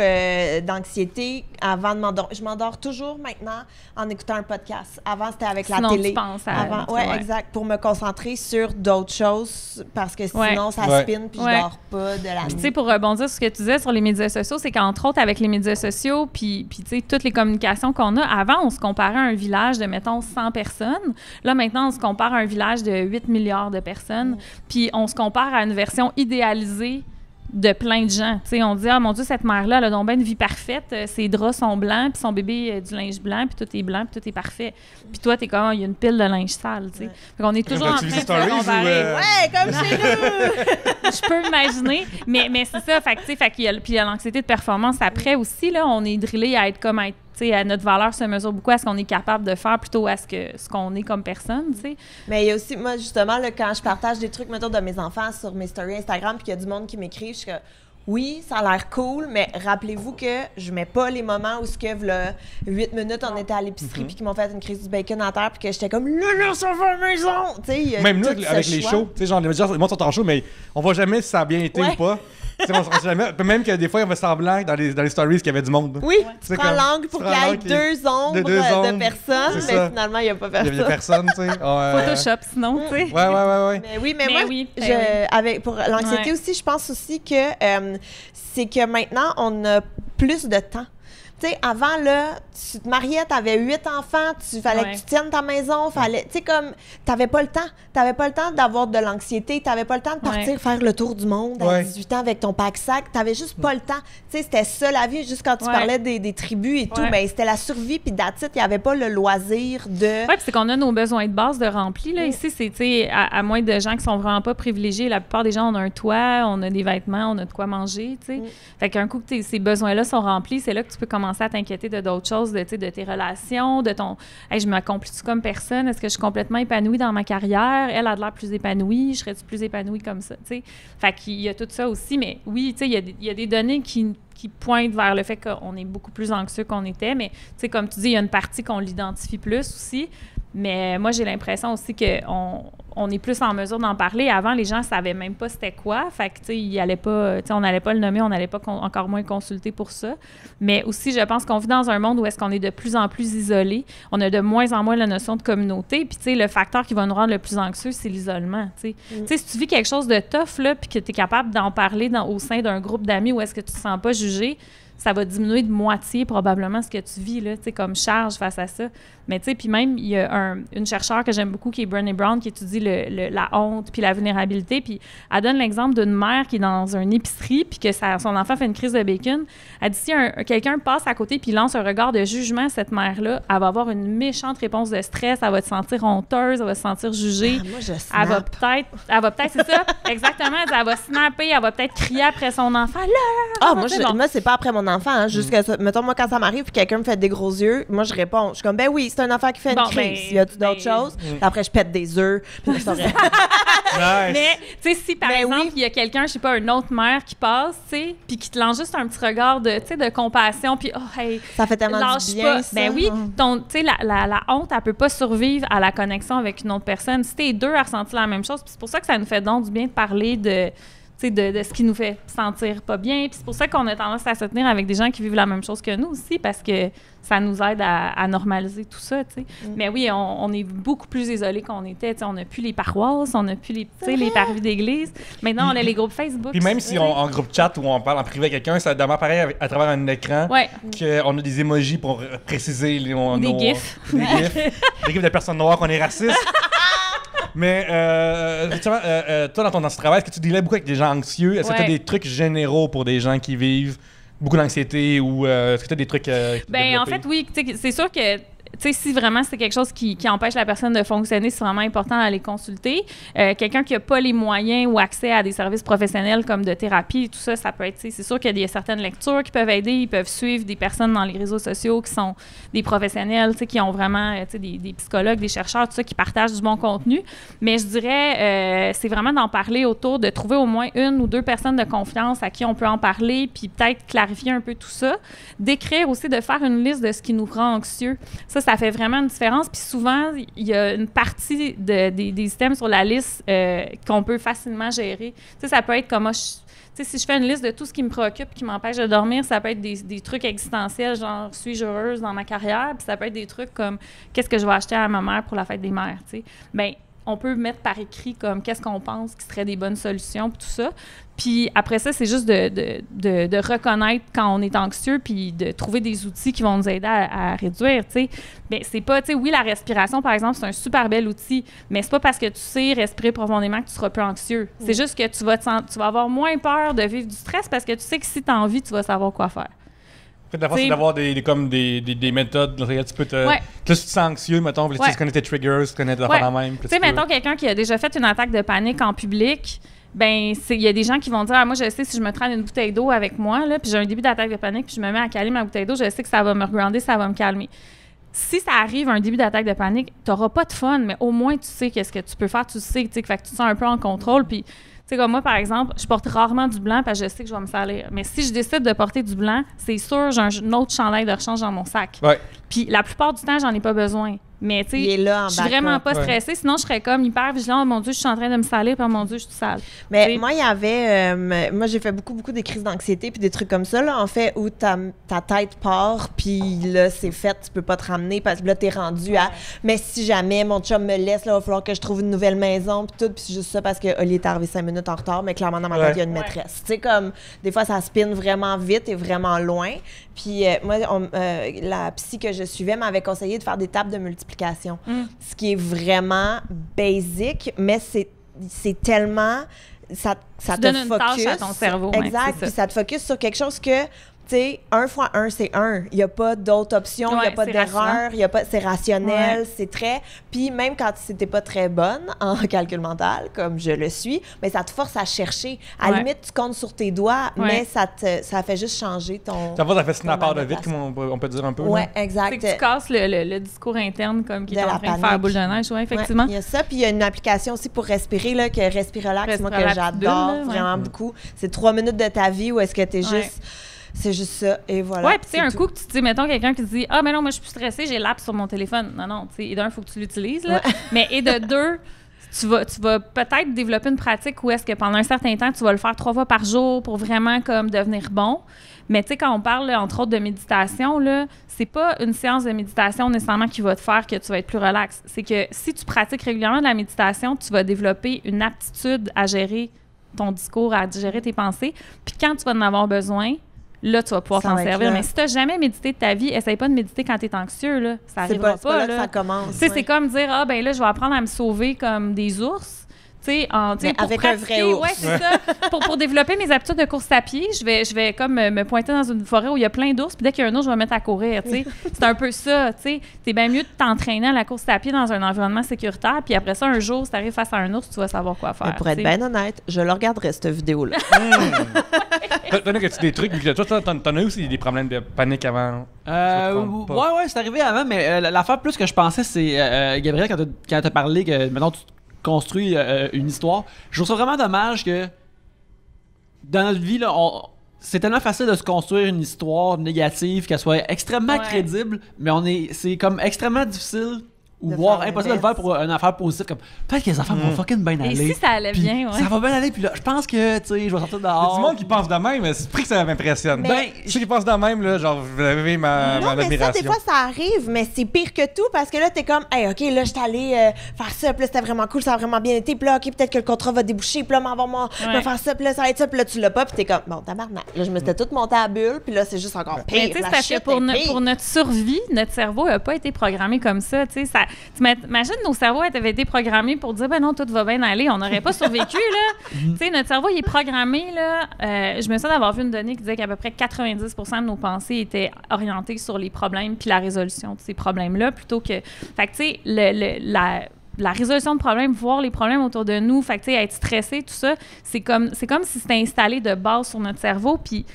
d'anxiété avant de m'endormir. Je m'endors toujours maintenant en écoutant un podcast. Avant, c'était avec sinon, la télé. Tu penses à... Oui, exact. Pour me concentrer sur d'autres choses, parce que sinon, ça spin, puis je dors pas de la nuit. Tu sais, pour rebondir sur ce que tu disais sur les médias sociaux, c'est qu'entre autres, avec les médias sociaux, puis tu sais, toutes les communications qu'on a, avant, on se comparait à un village de, mettons, 100 personnes. Là, maintenant, on se compare à un village de 8 milliards de personnes. Puis on se compare à une version idéalisée de plein de gens. Tu sais, on dit « Ah, mon Dieu, cette mère-là, elle a donc bien une vie parfaite. Ses draps sont blancs, puis son bébé a du linge blanc, puis tout est blanc, puis tout est parfait. Puis toi, t'es comme, il y a une pile de linge sale, tu sais. Fait qu'on est toujours en train de se comparer. Ouais, comme chez nous! Je peux imaginer, mais c'est ça. Fait que, tu sais, puis il y a l'anxiété de performance après aussi, là. On est drillé à être comme... notre valeur se mesure beaucoup à ce qu'on est capable de faire plutôt à ce qu'on est comme personne, tu sais. Mais il y a aussi, moi, justement, là, quand je partage des trucs, mettons, de mes enfants sur mes stories Instagram, puis qu'il y a du monde qui m'écrit, je suis comme, oui, ça a l'air cool, mais rappelez-vous que je mets pas les moments où, là, 8 minutes, on était à l'épicerie, puis qu'ils m'ont fait une crise du bacon à terre, puis que j'étais comme, là, ça va à la maison! Tu sais, même nous, avec les shows, tu sais, genre, les médias, les mondes sont en show, mais on voit jamais si ça a bien été ou pas. On se jamais, même que des fois, il y avait semblant dans les stories qu'il y avait du monde. Oui, tu prends l'angle pour qu'il y ait deux ombres de personnes, mais finalement, il n'y a pas personne. Il y a personne, tu sais. Photoshop, sinon, tu sais. Ouais. Mais oui, mais moi, pour l'anxiété aussi, je pense aussi que c'est que maintenant, on a plus de temps. Tu sais, avant, là, tu te mariais, t'avais 8 enfants, fallait que tu tiennes ta maison, tu sais, comme, t'avais pas le temps. T'avais pas le temps d'avoir de l'anxiété, t'avais pas le temps de partir faire le tour du monde à 18 ans avec ton pack-sac, t'avais juste pas le temps. Tu sais, c'était ça la vie, juste quand tu parlais des tribus et tout, ben c'était la survie, puis that's it, il y avait pas le loisir de... Oui, puis c'est qu'on a nos besoins de base de remplis, là. Ici, c'est, tu sais, à moins de gens qui sont vraiment pas privilégiés, la plupart des gens, on a un toit, on a des vêtements, on a de quoi manger, tu sais. Fait qu'un coup que ces besoins-là sont remplis, c'est là que tu peux commencer à t'inquiéter de d'autres choses, de tes relations, de ton « Hey, je m'accomplis-tu comme personne? Est-ce que je suis complètement épanouie dans ma carrière? Elle a l'air plus épanouie. Je serais-tu plus épanouie comme ça? » Tu sais, fait qu'il y a tout ça aussi. Mais oui, tu sais, il y a des données qui pointent vers le fait qu'on est beaucoup plus anxieux qu'on était. Mais tu sais, comme tu dis, il y a une partie qu'on l'identifie plus aussi. Mais moi, j'ai l'impression aussi qu'on est plus en mesure d'en parler. Avant, les gens ne savaient même pas c'était quoi. Fait que, tu sais, on n'allait pas le nommer, on n'allait pas encore moins consulter pour ça. Mais aussi, je pense qu'on vit dans un monde où est-ce qu'on est de plus en plus isolé. On a de moins en moins la notion de communauté. Puis, tu sais, le facteur qui va nous rendre le plus anxieux, c'est l'isolement, tu sais. Tu sais, si tu vis quelque chose de tough, là, puis que tu es capable d'en parler au sein d'un groupe d'amis où est-ce que tu te sens pas jugé, ça va diminuer de moitié probablement ce que tu vis, là, tu sais, comme charge face à ça. Mais tu sais, puis même, il y a une chercheure que j'aime beaucoup qui est Brené Brown qui étudie la honte puis la vulnérabilité. Puis elle donne l'exemple d'une mère qui est dans une épicerie puis que son enfant fait une crise de bacon. Elle dit si quelqu'un passe à côté puis lance un regard de jugement à cette mère-là, elle va avoir une méchante réponse de stress, elle va se sentir honteuse, elle va se sentir jugée. Moi, je snap. Elle va peut-être, c'est ça, exactement, elle va snapper, elle va peut-être crier après son enfant. Là, moi, c'est pas après mon enfant. Hein, juste que, mettons, moi, quand ça m'arrive puis quelqu'un me fait des gros yeux, moi, je réponds. Je suis comme, ben oui, c'est un enfant qui fait une crise. Y a-tu d'autres choses? Puis après, je pète des œufs. Mais, tu sais, si par exemple, il y a quelqu'un, je sais pas, une autre mère qui passe, tu sais, puis qui te lance juste un petit regard de compassion, puis ça fait tellement du bien, pas. ça. Ben oui, tu sais, la honte, elle peut pas survivre à la connexion avec une autre personne. Si t'es deux à ressentir la même chose, puis c'est pour ça que ça nous fait donc du bien de parler de ce qui nous fait sentir pas bien. Puis c'est pour ça qu'on a tendance à se tenir avec des gens qui vivent la même chose que nous aussi, parce que ça nous aide à normaliser tout ça, tu sais. Mais oui, on est beaucoup plus isolés qu'on était. T'sais, on n'a plus les paroisses, on n'a plus les parvis d'église. Maintenant, on a les groupes Facebook. Puis même si en groupe chat ou on parle en privé à quelqu'un, ça demeure pareil à travers un écran, qu'on a des emojis pour préciser des gifs. Des gifs de personnes noires qu'on est raciste. Mais, effectivement, toi, dans ton travail, est-ce que tu dealais beaucoup avec des gens anxieux? Est-ce que tu as des trucs généraux pour des gens qui vivent beaucoup d'anxiété ou est-ce que tu as des trucs en fait, oui. C'est sûr que si vraiment c'est quelque chose qui empêche la personne de fonctionner, c'est vraiment important d'aller consulter. Quelqu'un qui n'a pas les moyens ou accès à des services professionnels comme de thérapie, tout ça, ça peut être... C'est sûr qu'il y a certaines lectures qui peuvent aider. Ils peuvent suivre des personnes dans les réseaux sociaux qui sont des professionnels, qui ont vraiment des psychologues, des chercheurs, tout ça, qui partagent du bon contenu. Mais je dirais, c'est vraiment d'en parler autour, de trouver au moins une ou deux personnes de confiance à qui on peut en parler, puis peut-être clarifier un peu tout ça. D'écrire aussi, de faire une liste de ce qui nous rend anxieux. Ça fait vraiment une différence. Puis souvent, il y a une partie des items sur la liste qu'on peut facilement gérer. Tu sais, ça peut être comme... si je fais une liste de tout ce qui me préoccupe, qui m'empêche de dormir, ça peut être des trucs existentiels, genre « suis-je heureuse dans ma carrière? » Puis ça peut être des trucs comme « qu'est-ce que je vais acheter à ma mère pour la fête des mères? » Tu sais. Bien, on peut mettre par écrit comme qu'est-ce qu'on pense qui seraient des bonnes solutions, puis tout ça. Puis après ça, c'est juste de reconnaître quand on est anxieux, puis de trouver des outils qui vont nous aider à réduire, tu sais. Mais c'est pas, tu sais, oui, la respiration, par exemple, c'est un super bel outil, mais c'est pas parce que tu sais respirer profondément que tu seras plus anxieux. C'est juste que tu vas avoir moins peur de vivre du stress parce que tu sais que si tu as envie, tu vas savoir quoi faire. En fait, la force, c'est d'avoir des méthodes. Tu peux te tu te sens anxieux, mettons, tu connais tes triggers, tu connais tes affaires la même. Tu sais, mettons quelqu'un qui a déjà fait une attaque de panique en public, ben il y a des gens qui vont dire moi je sais si je me traîne une bouteille d'eau avec moi là, puis j'ai un début d'attaque de panique, puis je me mets à caler ma bouteille d'eau, je sais que ça va me regrounder, ça va me calmer. Si ça arrive un début d'attaque de panique, t'auras pas de fun, mais au moins tu sais qu'est-ce que tu peux faire, tu sais, fait que tu te sens un peu en contrôle, puis tu sais, comme moi, par exemple, je porte rarement du blanc parce que je sais que je vais me salir. Mais si je décide de porter du blanc, c'est sûr, j'ai un autre chandail de rechange dans mon sac. Puis la plupart du temps, j'en ai pas besoin. Mais tu sais, je suis vraiment pas stressée. Sinon, je serais comme hyper vigilant. Oh mon Dieu, je suis en train de me salir. Puis oh mon Dieu, je suis sale. Mais t'sais, moi, il y avait... moi, j'ai fait beaucoup des crises d'anxiété puis des trucs comme ça, là, en fait, où ta tête part, puis là, c'est fait, tu peux pas te ramener parce que là, t'es rendu à... Mais si jamais mon chum me laisse, là, il va falloir que je trouve une nouvelle maison, puis tout. Puis c'est juste ça parce que Oli est arrivé 5 minutes en retard, mais clairement, dans ma tête, il y a une maîtresse. Tu sais, comme, des fois, ça spinne vraiment vite et vraiment loin. Puis moi, la psy que je suivais m'avait conseillé de faire des tables de multiplication. Ce qui est vraiment basic, mais c'est tellement... Ça te donne focus. Une tâche à ton cerveau. Exact, puis ça te focus sur quelque chose que... Tu sais, 1 fois 1, c'est 1. Il n'y a pas d'autre option, il n'y a pas d'erreur, c'est rationnel, c'est très... Puis même quand t'es pas très bonne en calcul mental, comme je le suis, mais ça te force à chercher. À la limite, tu comptes sur tes doigts, mais ça fait juste changer ton... Ça fait snapper de vite, comme on peut dire un peu. Oui, exact. C'est que tu casses le discours interne comme qui est en train de faire boule de neige, effectivement. Il y a ça, puis il y a une application aussi pour respirer, là, que Respirelax, moi, que j'adore vraiment beaucoup. C'est 3 minutes de ta vie où est-ce que t'es juste... C'est juste ça, et voilà. Ouais, puis tu sais, un coup que tu te dis, mettons, quelqu'un qui te dit « Ah, mais non, moi, je suis plus stressée, j'ai l'app sur mon téléphone. » Non, tu sais, et d'un, il faut que tu l'utilises, là. Mais et de deux, tu vas peut-être développer une pratique où est-ce que pendant un certain temps, tu vas le faire 3 fois par jour pour vraiment, comme, devenir bon. Mais tu sais, quand on parle, là, entre autres, de méditation, là, c'est pas une séance de méditation nécessairement qui va te faire que tu vas être plus relax. C'est que si tu pratiques régulièrement de la méditation, tu vas développer une aptitude à gérer ton discours, à gérer tes pensées. Puis quand tu vas en avoir besoin, là, tu vas pouvoir t'en servir. Mais si tu n'as jamais médité de ta vie, essaye pas de méditer quand tu es anxieux. Là. Ça n'arrivera pas. C'est pas là que ça commence. C'est comme dire, ah, ben là, je vais apprendre à me sauver comme des ours. avec un vrai ours. Ouais, c'est ça. Pour développer mes habitudes de course à pied, je vais comme me pointer dans une forêt où il y a plein d'ours, puis dès qu'il y a un ours, je vais me mettre à courir, tu sais. C'est un peu ça, tu sais. C'est bien mieux de t'entraîner à la course à pied dans un environnement sécuritaire, puis après ça, un jour, si t'arrives face à un ours, tu vas savoir quoi faire. Mais pour être bien honnête, je le regarderai, cette vidéo-là. T'en as-tu des trucs, vu que toi, t'en as aussi des problèmes de panique avant? Ouais, c'est arrivé avant, mais l'affaire plus que je pensais, c'est, Gabriel, quand t'as parlé que maintenant tu construis une histoire, je trouve ça vraiment dommage que dans notre vie, là, c'est tellement facile de se construire une histoire négative, qu'elle soit extrêmement crédible, mais c'est comme extrêmement difficile ou voire impossible de le faire pour une affaire positive, comme peut-être que les affaires vont fucking bien aller. Et si ça allait bien, ça va bien aller, puis là, je pense que, tu sais, je vais sortir dehors. Il y a du monde qui pense de même, mais c'est pris que ça m'impressionne. Mais... ceux qui pensent de même, là, genre, vous avez ma admiration. Mais ça, des fois, ça arrive, mais c'est pire que tout, parce que là, t'es comme, hey, OK, là, je suis allée faire ça, puis là, c'était vraiment cool, ça a vraiment bien été, puis là, OK, peut-être que le contrat va déboucher, puis là, me faire ça, puis là, ça va être ça, puis là, tu l'as pas, puis t'es comme, bon, tabarnak. Là, je me suis toute montée à la bulle, puis là, c'est juste encore pire. Mais tu sais, c'est parce que pour notre survie, notre cerveau n'a pas été programmé comme ça, tu sais. Imagine, nos cerveaux avaient été programmés pour dire, ben non, tout va bien aller, on n'aurait pas survécu, là. Tu sais, notre cerveau, il est programmé, là. Je me souviens d'avoir vu une donnée qui disait qu'à peu près 90% de nos pensées étaient orientées sur les problèmes puis la résolution de ces problèmes-là, plutôt que... Fait que, tu sais, la résolution de problèmes, voir les problèmes autour de nous, fait que, tu sais, être stressé, tout ça, c'est comme si c'était installé de base sur notre cerveau, puis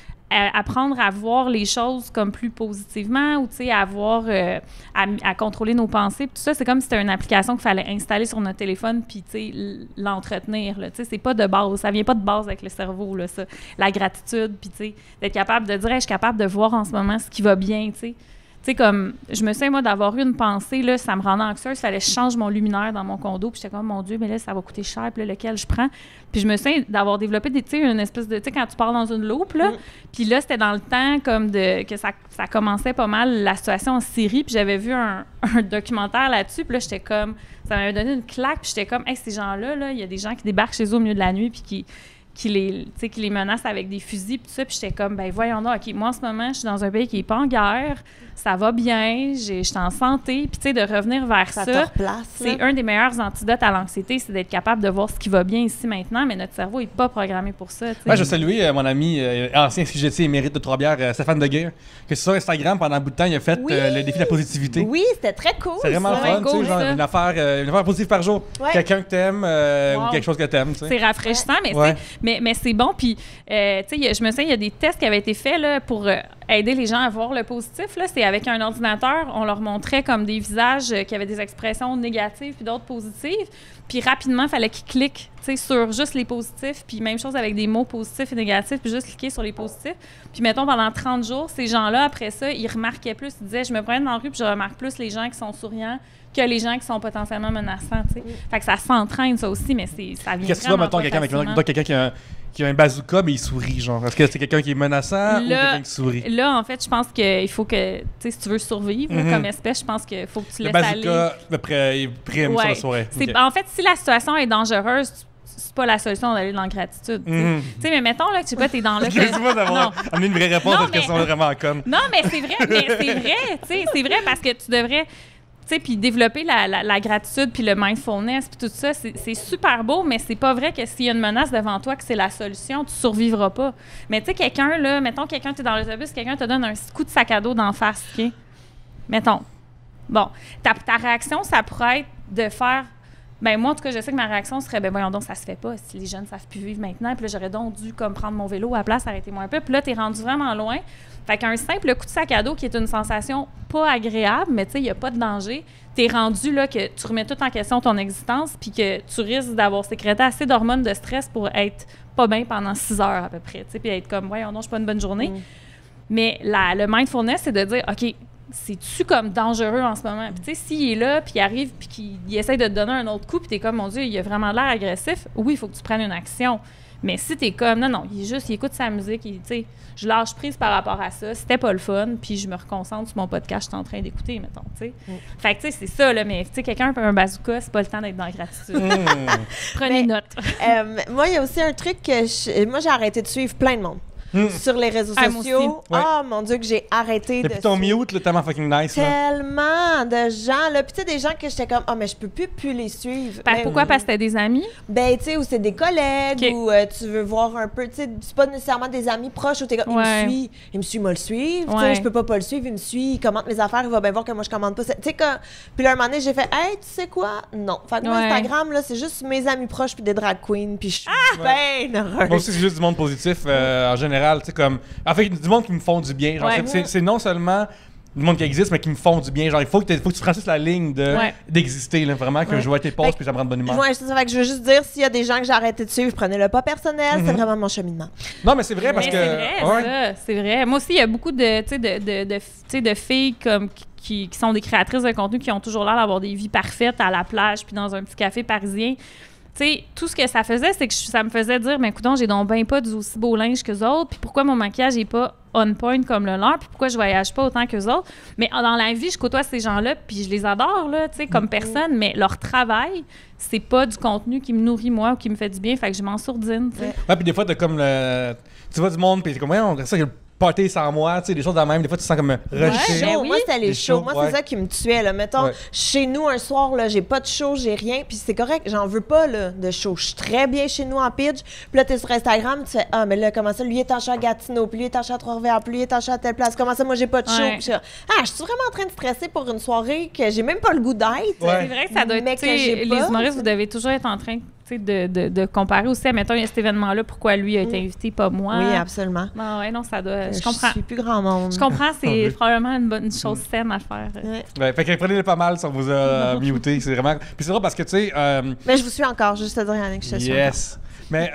apprendre à voir les choses comme plus positivement ou, tu sais, à contrôler nos pensées. Tout ça, c'est comme si c'était une application qu'il fallait installer sur notre téléphone puis, tu sais, l'entretenir. Tu sais, c'est pas de base. Ça vient pas de base avec le cerveau, là, ça. La gratitude, puis, tu sais, d'être capable de dire, hey, je suis capable de voir en ce moment ce qui va bien, tu sais. Tu sais, comme, je me souviens, moi, d'avoir eu une pensée, là, ça me rendait anxieuse. Il fallait que je change mon luminaire dans mon condo. Puis j'étais comme, mon Dieu, mais là, ça va coûter cher. Puis là, lequel je prends? Puis je me souviens d'avoir développé une espèce de... Tu sais, quand tu pars dans une loupe, là. Puis là, c'était dans le temps comme que ça commençait pas mal, la situation en Syrie. Puis j'avais vu un documentaire là-dessus. Puis là, j'étais comme... Ça m'avait donné une claque. Puis j'étais comme, hey, ces gens-là, là, il y a des gens qui débarquent chez eux au milieu de la nuit. Puis qui les menacent avec des fusils, puis tout ça. Puis j'étais comme, ben voyons donc, OK, moi, en ce moment, je suis dans un pays qui n'est pas en guerre, ça va bien, je suis en santé. Puis, tu sais, de revenir vers ça, c'est un des meilleurs antidotes à l'anxiété, c'est d'être capable de voir ce qui va bien ici maintenant, mais notre cerveau n'est pas programmé pour ça. T'sais. Moi, je salue mon ami, ancien CGT émérite de Trois-Bières, Stéphane Deguire, que sur Instagram, pendant un bout de temps, il a fait le défi de la positivité. Oui, c'était très cool. C'est vraiment fun, tu sais, genre une affaire positive par jour. Ouais. Quelqu'un que t'aimes ou quelque chose que t'aimes, tu sais. C'est rafraîchissant, mais c'est bon. Puis, tu sais, je me souviens, il y a des tests qui avaient été faits là, pour aider les gens à voir le positif. Là. C'est avec un ordinateur, on leur montrait comme des visages qui avaient des expressions négatives puis d'autres positives. Puis rapidement, il fallait qu'ils cliquent sur juste les positifs. Puis même chose avec des mots positifs et négatifs, puis juste cliquer sur les positifs. Puis mettons, pendant 30 jours, ces gens-là, après ça, ils remarquaient plus. Ils disaient, je me promène dans la rue puis je remarque plus les gens qui sont souriants que les gens qui sont potentiellement menaçants. T'sais. Fait que ça s'entraîne, ça aussi, mais ça vient. Qu'est-ce que tu vois, mettons, quelqu'un qui a un bazooka, mais il sourit, genre? Est-ce que c'est quelqu'un qui est menaçant ou quelqu'un qui sourit? Là, en fait, je pense qu'il faut que, tu sais, si tu veux survivre comme espèce, je pense qu'il faut que tu laisses aller. Le bazooka, il prime sur la soirée. En fait, si la situation est dangereuse, c'est pas la solution d'aller dans l'ingratitude. Tu sais, mais mettons, là, que tu sais pas, t'es dans le... Excuse-moi d'avoir amené une vraie réponse à cette question vraiment conne. Non, mais c'est vrai, tu sais, c'est vrai parce que tu devrais... Tu sais, puis développer la gratitude, puis le mindfulness, puis tout ça, c'est super beau, mais c'est pas vrai que s'il y a une menace devant toi, que c'est la solution, tu survivras pas. Mais tu sais, quelqu'un, là, mettons, t'es dans l'autobus, quelqu'un te donne un coup de sac à dos d'en face, OK? Mettons. Bon, ta réaction, ça pourrait être de faire... Ben moi, en tout cas, je sais que ma réaction serait, ben voyons donc, ça se fait pas. Si les jeunes ne savent plus vivre maintenant, puis là, j'aurais donc dû comme prendre mon vélo à la place, arrêter-moi un peu. Puis là, t'es rendu vraiment loin. Fait qu'un simple coup de sac à dos qui est une sensation pas agréable, mais tu sais, il n'y a pas de danger, t'es rendu là que tu remets tout en question ton existence, puis que tu risques d'avoir sécrété assez d'hormones de stress pour être pas bien pendant 6 heures à peu près, tu sais, puis être comme, voyons donc, je suis pas une bonne journée. Mais le mindfulness, c'est de dire, OK, c'est-tu comme dangereux en ce moment? Puis tu sais, s'il est là, puis il arrive, puis qu'il essaie de te donner un autre coup, puis t'es comme, mon Dieu, il a vraiment l'air agressif, oui, il faut que tu prennes une action. Mais si t'es comme, non, il écoute sa musique, tu sais, je lâche prise par rapport à ça, c'était pas le fun, puis je me reconcentre sur mon podcast que je suis en train d'écouter, mettons, tu sais. Fait que, tu sais, c'est ça, là, mais tu sais, quelqu'un a un bazooka, c'est pas le temps d'être dans la gratitude. Prenez note. Moi, il y a aussi un truc que moi, j'ai arrêté de suivre plein de monde. sur les réseaux sociaux. Ouais. Mon Dieu, que j'ai arrêté de... Depuis ton mute, là, tellement fucking nice. Tellement de gens, là. Puis tu sais, des gens que j'étais comme, mais je peux plus les suivre. Pourquoi? Parce que t'as des amis? Ben, tu sais, ou c'est des collègues, ou tu veux voir un peu, tu sais, c'est pas nécessairement des amis proches où t'es comme, il me suit, moi le suivre. Tu sais, je peux pas le suivre, il me suit, il commente mes affaires, il va bien voir que moi je commande pas. Tu sais, puis là, un moment donné, j'ai fait, hey, tu sais quoi? Non. Fait que moi, Instagram, là, c'est juste mes amis proches puis des drag queens, puis je suis bien heureuse. Moi aussi, c'est juste du monde positif en général, tu sais, comme. En fait, du monde qui me font du bien. Genre, c'est non seulement du monde qui existe, mais qui me font du bien. Genre, il faut que tu francisses la ligne d'exister, là, vraiment, que je vois tes posts puis ça me rend de bonne humeur. Ouais, c'est ça. Fait que je veux juste dire, s'il y a des gens que j'ai arrêté de suivre, prenez-le pas personnel, c'est vraiment mon cheminement. Non, mais c'est vrai parce que. C'est vrai, c'est vrai. Moi aussi, il y a beaucoup de filles comme qui sont des créatrices de contenu qui ont toujours l'air d'avoir des vies parfaites à la plage puis dans un petit café parisien. Tu sais, tout ce que ça faisait, c'est que ça me faisait dire, mais écoute, j'ai donc bien pas d'aussi beau linge qu'eux autres, puis pourquoi mon maquillage est pas on point comme le leur, puis pourquoi je voyage pas autant qu'eux autres. Mais dans la vie, je côtoie ces gens-là, puis je les adore, là, tu sais, comme personne, mais leur travail, c'est pas du contenu qui me nourrit, moi, ou qui me fait du bien, fait que je m'en sourdine, tu sais. Ouais, puis des fois, t'as comme tu vois du monde, puis t'es comme, on dirait ça, party sans moi, tu sais, des choses de même. Des fois, tu te sens comme rejeté. Moi, c'était les shows. Moi, c'est ça qui me tuait, là. Mettons, chez nous, un soir, là, j'ai pas de show, j'ai rien, puis c'est correct, j'en veux pas, là, de show. Je suis très bien chez nous en pitch. Puis là, t'es sur Instagram, tu fais, mais là, comment ça, lui est en chat à Gatineau, puis lui est en chat à Trois-Rivières, puis lui est en chat à telle place. Comment ça, moi, j'ai pas de show? Puis je suis vraiment en train de stresser pour une soirée que j'ai même pas le goût d'être. C'est vrai que ça doit être, les humoristes, vous devez toujours être en train de comparer aussi, mettons, il y a cet événement-là, pourquoi lui a été invité, pas moi. Oui, absolument. Non, ça doit... Je comprends. Je suis plus grand monde. Je comprends, c'est probablement une chose saine à faire. Fait que prenez-le pas mal si on vous a muté, c'est vraiment... Puis c'est drôle parce que, tu sais... Mais je vous suis encore, juste à dire, Yannick, que je te suis encore. Mais,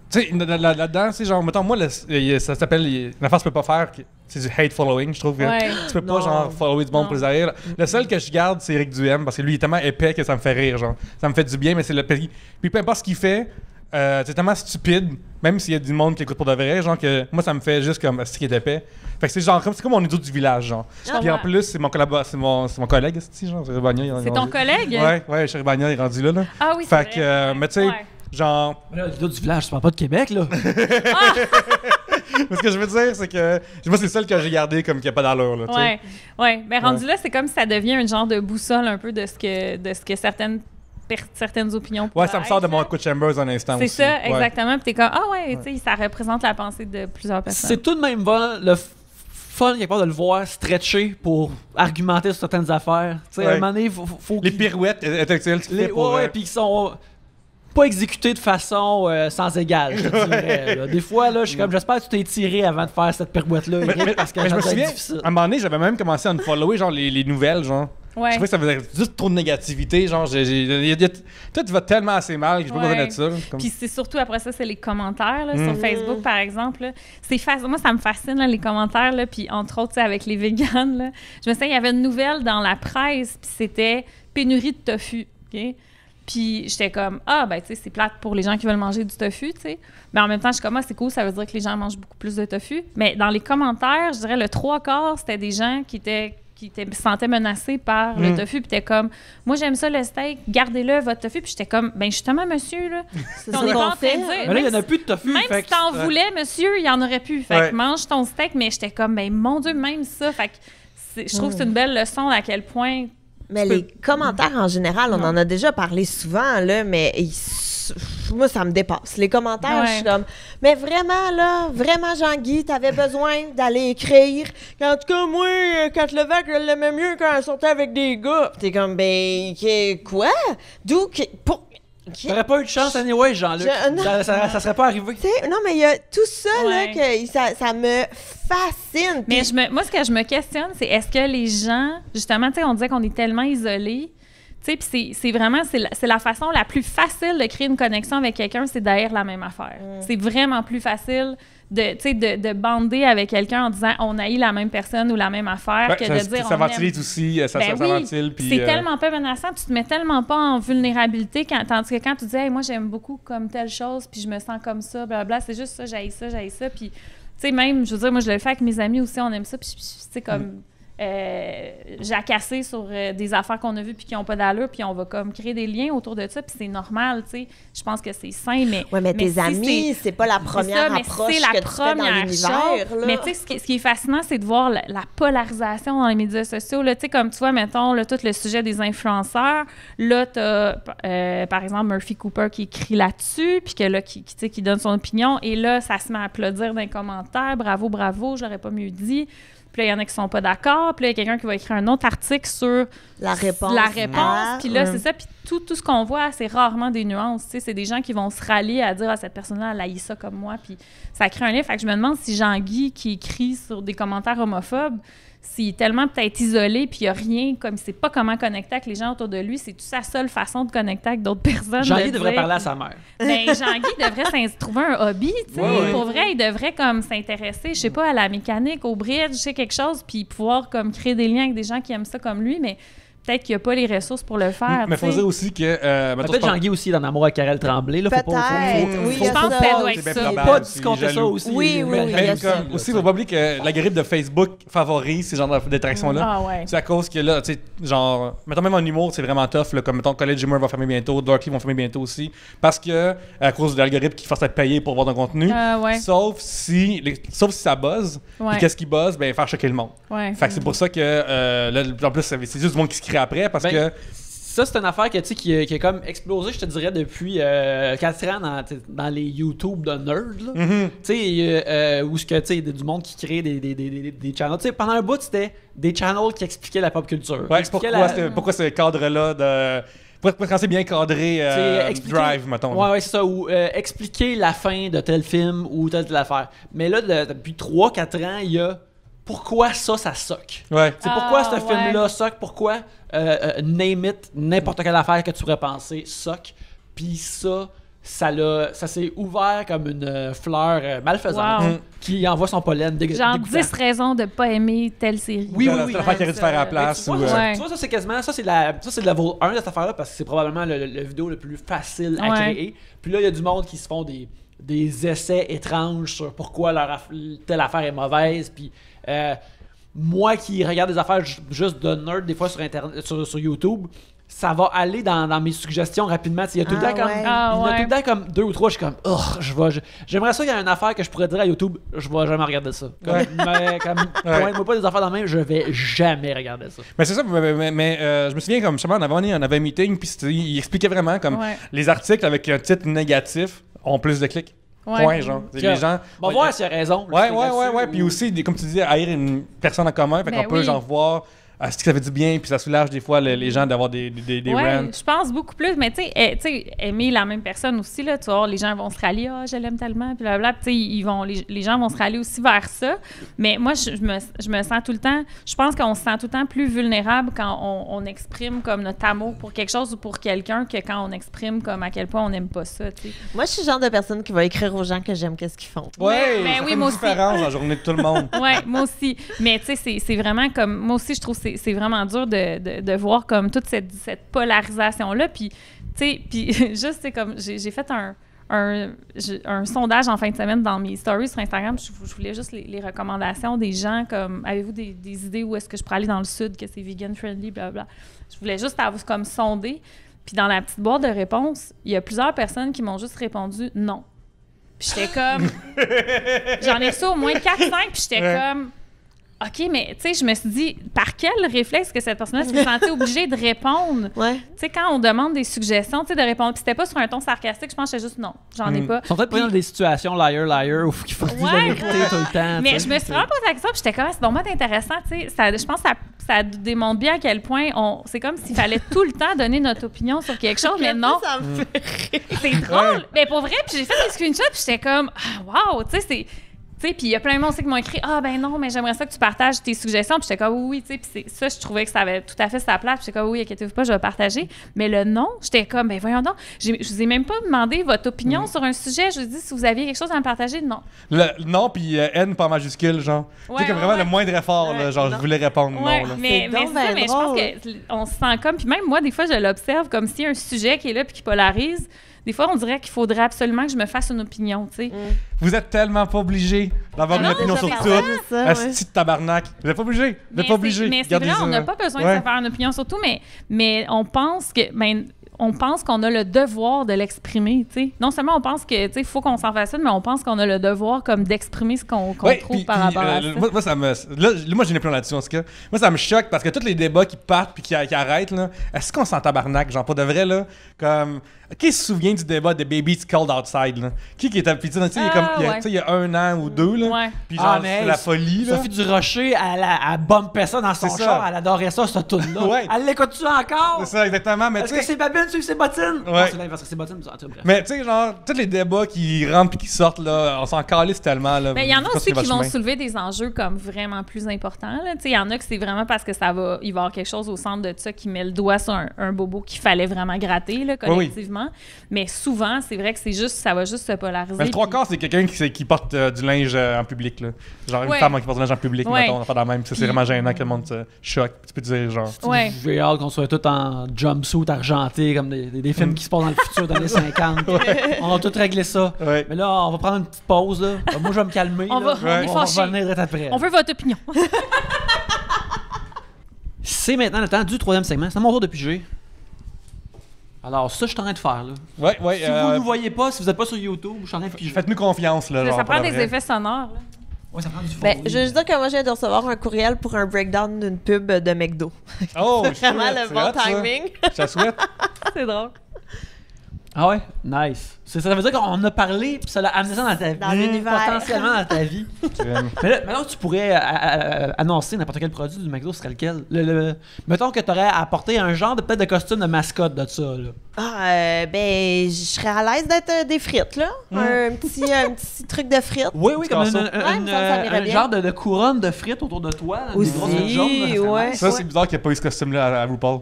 tu sais, là-dedans, c'est genre, mettons, moi, ça s'appelle... L'affaire, je peux pas faire... C'est du hate following, je trouve que tu peux pas genre follower du monde pour les arrières. Le seul que je garde, c'est Eric Duhem, parce que lui, il est tellement épais que ça me fait rire, genre. Ça me fait du bien, mais c'est le... Puis peu importe ce qu'il fait, c'est tellement stupide, même s'il y a du monde qui écoute pour de vrai, genre que moi, ça me fait juste comme ce qui est épais. Fait que c'est genre, c'est comme mon idiot du village, genre. Puis en plus, c'est mon collègue, genre, Chéri Bagna. C'est ton collègue? Ouais, Chéri Bagna est rendu là. Ah oui, fait que, mais tu sais, genre... L'idiot du village, tu parles pas de Québec, là? Mais ce que je veux dire, c'est que moi, c'est le seul que j'ai gardé comme qu'il n'y a pas d'allure. Là, ouais. Mais rendu là, c'est comme si ça devient un genre de boussole un peu de ce que certaines opinions pourraient ça me sort de mon Echo Chambers un instant aussi. C'est ça, exactement. Puis t'es comme, tu sais, ça représente la pensée de plusieurs personnes. C'est tout de même le fun quelque part de le voir stretcher pour argumenter sur certaines affaires. Tu sais, à un moment donné, faut les pirouettes intellectuelles qu'il fait pour... puis qui sont... pas exécuté de façon sans égale, je dirais. Là. Des fois, là, je suis comme, j'espère que tu t'es tiré avant de faire cette pirouette-là, parce que je me souviens, difficile. à un moment donné, j'avais même commencé à unfollower genre les nouvelles, genre. Je trouvais que ça faisait juste trop de négativité, genre, toi, tu vas tellement assez mal que j'ai pas besoin de ça. Puis c'est surtout, après ça, c'est les commentaires, là, sur Facebook, par exemple. Là. Moi, ça me fascine, là, les commentaires, là, puis entre autres, avec les véganes, là. Je me souviens, il y avait une nouvelle dans la presse, puis c'était pénurie de tofu, OK? Puis j'étais comme, tu sais, c'est plate pour les gens qui veulent manger du tofu, tu sais. Mais en même temps, je suis comme, c'est cool, ça veut dire que les gens mangent beaucoup plus de tofu. Mais dans les commentaires, je dirais le 3/4, c'était des gens qui se sentaient menacés par le tofu. Puis t'es comme, moi, j'aime ça le steak, gardez-le, votre tofu. Puis j'étais comme, ben justement, monsieur, là, on est pas en train de dire. Mais là, il n'y en a plus de tofu. Même si t'en voulais, monsieur, il y en aurait plus. Fait que mange ton steak. Mais j'étais comme, ben mon Dieu, même ça. Fait que je trouve que c'est une belle leçon à quel point... Mais les commentaires en général, on en a déjà parlé souvent, là, mais moi, ça me dépasse. Les commentaires, je suis comme, mais vraiment, là, vraiment, Jean-Guy, t'avais besoin d'aller écrire. En tout cas, moi, quand Levac, je l'aimais mieux quand elle sortait avec des gars. T'es comme, ben, quoi? D'où? T'aurais pas eu de chance, anyway, Jean-Luc. Ça serait pas arrivé. Non, mais il y a tout ça, là, que ça me fascine. Mais moi, ce que je me questionne, c'est est-ce que les gens, justement, tu sais, on disait qu'on est tellement isolés, tu sais, puis c'est vraiment, c'est la façon la plus facile de créer une connexion avec quelqu'un, c'est d'haïr la même affaire. C'est vraiment plus facile de bander avec quelqu'un en disant on haït la même personne ou la même affaire que de dire ça ventile aussi, ça ventile. C'est tellement pas menaçant, tu te mets tellement pas en vulnérabilité, tandis que quand tu dis hey, moi j'aime beaucoup comme telle chose, puis je me sens comme ça, blablabla, c'est juste ça, j'haïs ça, puis tu sais, même, je veux dire, moi je le fais avec mes amis aussi, on aime ça, puis tu sais, comme jacasser sur des affaires qu'on a vues puis qui n'ont pas d'allure, puis on va comme créer des liens autour de ça, puis c'est normal, tu sais. Je pense que c'est sain, mais... Oui, mais tes amis, c'est pas la première approche que tu fais dans l'univers. Mais tu sais, ce qui est fascinant, c'est de voir la polarisation dans les médias sociaux. Tu sais, comme tu vois, mettons, là, tout le sujet des influenceurs. Là, tu as, par exemple, Murphy Cooper qui écrit là-dessus, puis que là, qui donne son opinion. Et là, ça se met à applaudir dans les commentaires. Bravo, bravo, je l'aurais pas mieux dit. Puis là, il y en a qui sont pas d'accord. Puis là, il y a quelqu'un qui va écrire un autre article sur la réponse. Puis là, c'est ça. Puis tout ce qu'on voit, c'est rarement des nuances. Tu sais, c'est des gens qui vont se rallier à dire « Ah, cette personne-là, elle haït ça comme moi. » Puis ça crée un lien. Fait que je me demande si Jean-Guy, qui écrit sur des commentaires homophobes, s'il est tellement peut-être isolé, puis il n'y a rien, comme il ne sait pas comment connecter avec les gens autour de lui, c'est sa seule façon de connecter avec d'autres personnes. Jean-Guy devrait parler à sa mère. Ben, Jean-Guy devrait trouver un hobby, tu sais. Ouais. Pour vrai, il devrait comme s'intéresser, je sais pas, à la mécanique, au bridge, je sais quelque chose, puis pouvoir comme créer des liens avec des gens qui aiment ça comme lui, mais peut-être qu'il n'y a pas les ressources pour le faire. Mais il faut dire aussi que... peut-être Jean-Guy aussi dans l'amour à Karel Tremblay. Là, peut-être, oui, je pense que ça doit être c'est ça. bien Faut probable, pas discompter ça aussi. Oui, oui, oui. Mais comme, aussi, il faut pas oublier que l'algorithme de Facebook favorise ces genres d'interaction-là. Ah ouais. C'est à cause que là, tu sais, genre, mettons même en humour, c'est vraiment tough. Là, comme mettons, College Humor va fermer bientôt, Darky vont fermer bientôt aussi. Parce que, à cause de l'algorithme qui force à te payer pour voir ton contenu. Ouais. Sauf si ça buzz. Ouais. Et qu'est-ce qui buzz? Ben, faire choquer le monde. Ouais. Fait que c'est pour ça que, là, en plus, c'est juste du monde qui se crée après parce que. Ça, c'est une affaire que, qui a comme explosé, je te dirais, depuis 4 ans dans les YouTube de nerds. Tu sais, où ce que, tu sais, du monde qui crée des channels. Tu sais, pendant un bout, c'était des channels qui expliquaient la pop culture. Ouais, pourquoi ce cadre-là de. Pourquoi quand c'est bien cadré, Drive, mettons. Ouais, c'est ça. Ou expliquer la fin de tel film ou telle affaire. Mais là, depuis 3-4 ans, il y a pourquoi ça soque. Ouais. C'est pourquoi ce film-là soque, pourquoi name it, n'importe quelle affaire que tu pourrais penser soque. Puis ça s'est ouvert comme une fleur malfaisante qui envoie son pollen genre 10 raisons de pas aimer telle série. Oui. C'est l'affaire qui aurait dû faire à la place. Tu vois, ça, c'est quasiment... Ça, c'est le level 1 de cette affaire-là parce que c'est probablement le vidéo le plus facile à créer. Puis là, il y a du monde qui se font des essais étranges sur pourquoi telle affaire est mauvaise. Puis moi qui regarde des affaires juste de nerd des fois sur Internet, sur YouTube, ça va aller dans mes suggestions rapidement. Il y a tout le temps comme, il y a tout le temps comme 2 ou 3, je suis comme, j'aimerais ça qu'il y ait une affaire que je pourrais dire à YouTube, je vais jamais regarder ça. Pointe-moi pas des affaires dans la main, je vais jamais regarder ça. Mais c'est ça, mais je me souviens, comme justement, on avait un meeting, puis il expliquait vraiment comme les articles avec un titre négatif ont plus de clics. Point, genre. Les gens. On va voir s'il a raison. Ouais. Puis aussi, comme tu dis, haïr une personne en commun, fait qu'on peut genre voir. Est-ce que ça fait du bien, puis ça soulage des fois les gens d'avoir des rants. Je pense beaucoup plus, mais tu sais, aimer la même personne aussi, là, tu vois, les gens vont se rallier, je l'aime tellement, puis blablabla, tu sais, les gens vont se rallier aussi vers ça, mais moi, je me sens tout le temps, je pense qu'on se sent tout le temps plus vulnérable quand on exprime comme notre amour pour quelque chose ou pour quelqu'un que quand on exprime comme à quel point on n'aime pas ça, tu sais. Moi, je suis le genre de personne qui va écrire aux gens que j'aime qu'est-ce qu'ils font. Ouais, ça fait une différence dans la journée de tout le monde. Ouais, moi aussi, mais tu sais, c'est vraiment comme, moi aussi, je trouve que c'est vraiment dur de voir comme toute cette polarisation-là. Puis, tu sais, juste, c'est comme, j'ai fait un sondage en fin de semaine dans mes stories sur Instagram. Je voulais juste les recommandations des gens, comme, avez-vous des idées où est-ce que je pourrais aller dans le sud, que c'est vegan-friendly, blablabla. Je voulais juste comme sonder. Puis dans la petite boîte de réponses, il y a plusieurs personnes qui m'ont juste répondu non. Puis j'étais comme... J'en ai ça au moins 4-5, puis j'étais comme... OK, mais tu sais, je me suis dit, par quel réflexe que cette personne-là s'est sentie obligée de répondre? Tu sais, quand on demande des suggestions, tu sais, de répondre. Puis c'était pas sur un ton sarcastique, je pense que c'était juste non, j'en ai pas. Ils sont peut-être pas dans des situations liar, où il faut dire la vérité tout le temps. Mais je me suis vraiment posé la question, puis j'étais comme, c'est vraiment intéressant, tu sais. Je pense que ça démontre bien à quel point c'est comme s'il fallait tout le temps donner notre opinion sur quelque chose, mais non. Ça me fait rire. C'est drôle. Mais pour vrai, puis j'ai fait des screenshots, puis j'étais comme, wow, tu sais, c'est. Tu sais, puis il y a plein de monde aussi qui m'ont écrit « Ah, ben non, mais j'aimerais ça que tu partages tes suggestions. » Puis j'étais comme « Oui, tu sais. » Puis ça, je trouvais que ça avait tout à fait sa place. Puis j'étais comme « Oui, inquiétez-vous pas, je vais partager. » Mais le non, j'étais comme « Ben voyons donc, je vous ai même pas demandé votre opinion sur un sujet. Je vous ai dit si vous aviez quelque chose à me partager. » Non. Non, puis N pas majuscule, genre. Tu sais, comme vraiment le moindre effort, là, genre, je voulais répondre non. Là. Mais c'est ça, mais je pense qu'on se sent comme... Puis même moi, des fois, je l'observe comme s'il y a un sujet qui est là puis qui polarise. Des fois, on dirait qu'il faudrait absolument que je me fasse une opinion, tu sais. Vous êtes tellement pas obligé d'avoir une opinion sur tout. Asti de tabarnak. Vous êtes pas obligé. Vous êtes pas obligé. Mais c'est vrai, on n'a pas besoin de se faire une opinion sur tout, mais on pense que... on pense qu'on a le devoir de l'exprimer, tu sais. Non seulement on pense que, tu sais, il faut qu'on s'en fasse une, mais on pense qu'on a le devoir comme d'exprimer ce qu'on trouve par rapport à ça. Moi, ça me... Moi, j'ai une opinion là-dessus, en tout cas. Moi, ça me choque parce que tous les débats qui partent puis qui arrêtent, là, est-ce qu'on s'en tabarnak? Genre, pas de vrai, là, comme... Qui se souvient du débat de Baby It's Cold Outside, là? Qui était... Puis, tu sais, il y a 1 an ou 2, là. Puis, genre, c'est la folie, là. Sophie Durocher, elle bumpait ça dans son char. Elle adorait ça, ce tune-là. Elle l'écoute-tu encore? C'est ça, exactement. Est-ce que c'est Babine sur ses bottines? Ouais. C'est l'inverse, c'est ses bottines. Mais, tu sais, genre, tous les débats qui rentrent puis qui sortent, là, on s'en calisse tellement, là. Mais il y en a aussi qui vont soulever des enjeux comme vraiment plus importants, là. Tu sais, il y en a que c'est vraiment parce que il va y avoir quelque chose au centre de ça qui met le doigt sur un bobo qu'il fallait vraiment gratter, là, collectivement. Oui. Mais souvent, c'est vrai que ça va juste se polariser. Mais le 3/4, c'est quelqu'un qui porte du linge en public, là. Genre une femme qui porte du linge en public, mettons, on fait la même. C'est vraiment gênant que le monde se choque. Tu peux dire, genre. J'ai hâte qu'on soit tous en jumpsuit argenté, comme des films qui se passent dans le futur, dans les 50. On va tout régler ça. Mais là, on va prendre une petite pause, là. Moi, je vais me calmer. On va revenir direct après. On veut votre opinion. C'est maintenant le temps du 3e segment. C'est à mon tour de piger. Alors, ça, je suis en train de faire, là. Ouais. Si vous ne nous voyez pas, si vous n'êtes pas sur YouTube, je suis en train de piger. Faites-nous confiance, là. Ça prend des effets sonores, là. Ouais, ça prend du fond. Je veux juste dire que moi, je viens de recevoir un courriel pour un breakdown d'une pub de McDo. Oh, c'est vraiment le bon timing. Je te souhaite. C'est drôle. Ah ouais? Nice. Ça veut dire qu'on a parlé puis ça l'a amené ça dans ta vie. Dans l'univers. Potentiellement dans ta vie. Mais là, maintenant, tu pourrais annoncer n'importe quel produit du McDo, ce serait lequel? Mettons que tu aurais apporté un genre peut-être de costume de mascotte de ça, là. Je serais à l'aise d'être des frites, là. Un petit truc de frites. Oui, comme un genre de couronne de frites autour de toi. Aussi, des grosses jaunes, ouais. Ça, c'est bizarre qu'il n'y ait pas eu ce costume-là à RuPaul.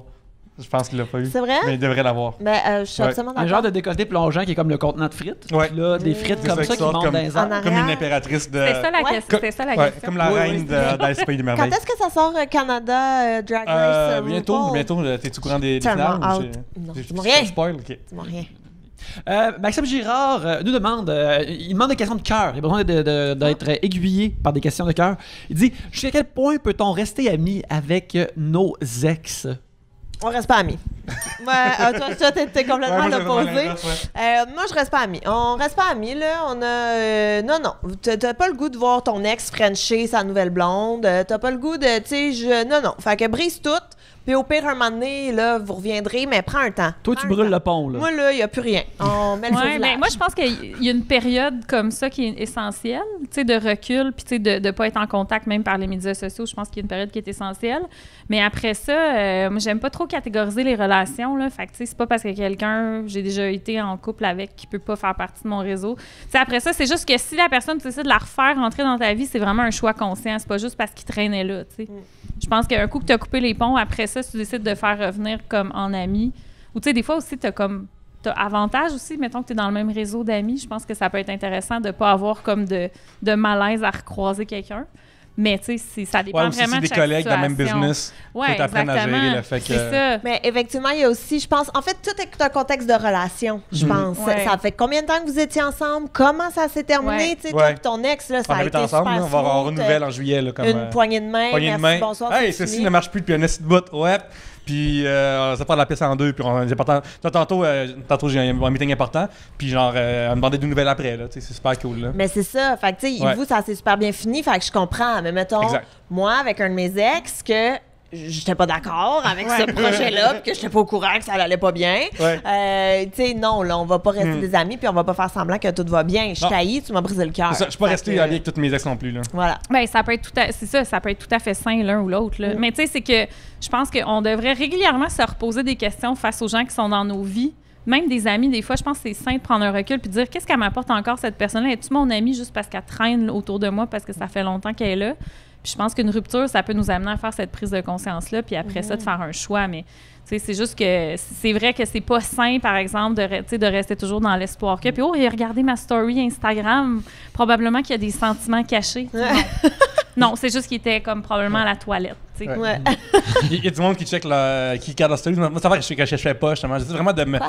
Je pense qu'il l'a pas eu. C'est vrai? Mais il devrait l'avoir. Je suis absolument d'accord. Un genre de décolleté plongeant qui est comme le contenant de frites. Ouais. Puis là, des frites comme ça qui montent dans les airs. Comme une impératrice de... C'était ça la question. Comme la reine d'Alice Pays des Merveilles. Quand est-ce que ça sort Canada Drag Race Bientôt. T'es-tu au courant des finales? Non, dis-moi rien. Spoil, OK. Dis-moi rien. Maxime Girard nous demande, il demande des questions de cœur. Il a besoin d'être aiguillé par des questions de cœur. Il dit, jusqu'à quel point peut-on rester amis avec nos ex? On reste pas amis. Toi, t'es complètement l'opposé. Moi, je reste pas amis. On reste pas amis, là. On a... non. T'as pas le goût de voir ton ex frencher sa nouvelle blonde. T'as pas le goût de... Tu sais, non. Fait que brise tout. Puis au pire, un moment donné, là, vous reviendrez, mais prends un temps. Toi, tu brûles le pont, là. Moi, là, il n'y a plus rien. On met le feu mais moi, je pense qu'il y a une période comme ça qui est essentielle, tu sais, de recul, puis tu sais, de ne pas être en contact même par les médias sociaux. Je pense qu'il y a une période qui est essentielle. Mais après ça, moi, j'aime pas trop catégoriser les relations, là. Fait que, tu sais, c'est pas parce que quelqu'un, j'ai déjà été en couple avec, qui peut pas faire partie de mon réseau. Tu sais, après ça, c'est juste que si la personne, tu décides de la refaire rentrer dans ta vie, c'est vraiment un choix conscient. C'est pas juste parce qu'il traînait là, tu sais. Je pense qu'un coup que tu as coupé les ponts, après ça, si tu décides de faire revenir comme en ami, ou tu sais, des fois aussi, t'as avantage aussi, mettons que tu es dans le même réseau d'amis, je pense que ça peut être intéressant de pas avoir comme de malaise à recroiser quelqu'un. Mais tu sais, ça dépend vraiment de chaque situation. des collègues dans le même business, ouais, faut t'apprendre à gérer le fait que... C'est ça. Mais effectivement, il y a aussi, je pense, en fait, tout est un contexte de relation, je pense. Ouais. Ça fait combien de temps que vous étiez ensemble? Comment ça s'est terminé? Tu sais, toi et ton ex, là, ça a été ensemble, super on va avoir une nouvelle en juillet. Là, comme, une poignée de main, merci, bonsoir. Hey, ceci ne marche plus depuis un esti de bout. Ouais. Puis ça part la pièce en deux. Puis tantôt j'ai un meeting important. Puis genre, elle me demandait des nouvelles après. Là, c'est super cool. Là. Mais c'est ça. Fait que tu sais, vous, ça s'est super bien fini. Fait que je comprends. Mais mettons, moi, avec un de mes ex, que j'étais pas d'accord avec ce projet-là, puis que j'étais pas au courant que ça allait pas bien. Ouais. Tu sais, non, là, on va pas rester des amis, puis on va pas faire semblant que tout va bien. Je t'haïs, tu m'as brisé le cœur. Je suis pas resté ami avec toutes mes ex non plus. Là. Voilà. Ben, ça peut être ça peut être tout à fait sain l'un ou l'autre. Mais tu sais, c'est que je pense qu'on devrait régulièrement se reposer des questions face aux gens qui sont dans nos vies. Même des amis, des fois, je pense que c'est sain de prendre un recul puis de dire qu'est-ce qu'elle m'apporte encore cette personne-là. Es-tu mon amie juste parce qu'elle traîne autour de moi parce que ça fait longtemps qu'elle est là? Puis je pense qu'une rupture, ça peut nous amener à faire cette prise de conscience-là, puis après ça, de faire un choix. Mais C'est juste que c'est vrai que c'est pas sain, par exemple, de rester toujours dans l'espoir que. Puis, regardez ma story Instagram, probablement qu'il y a des sentiments cachés. Non, c'est juste qu'il était comme probablement à la toilette. Ouais. Il y a du monde qui check qui regarde leurs stories. Moi, c'est vrai que je fais pas, justement. J'essaie vraiment de me.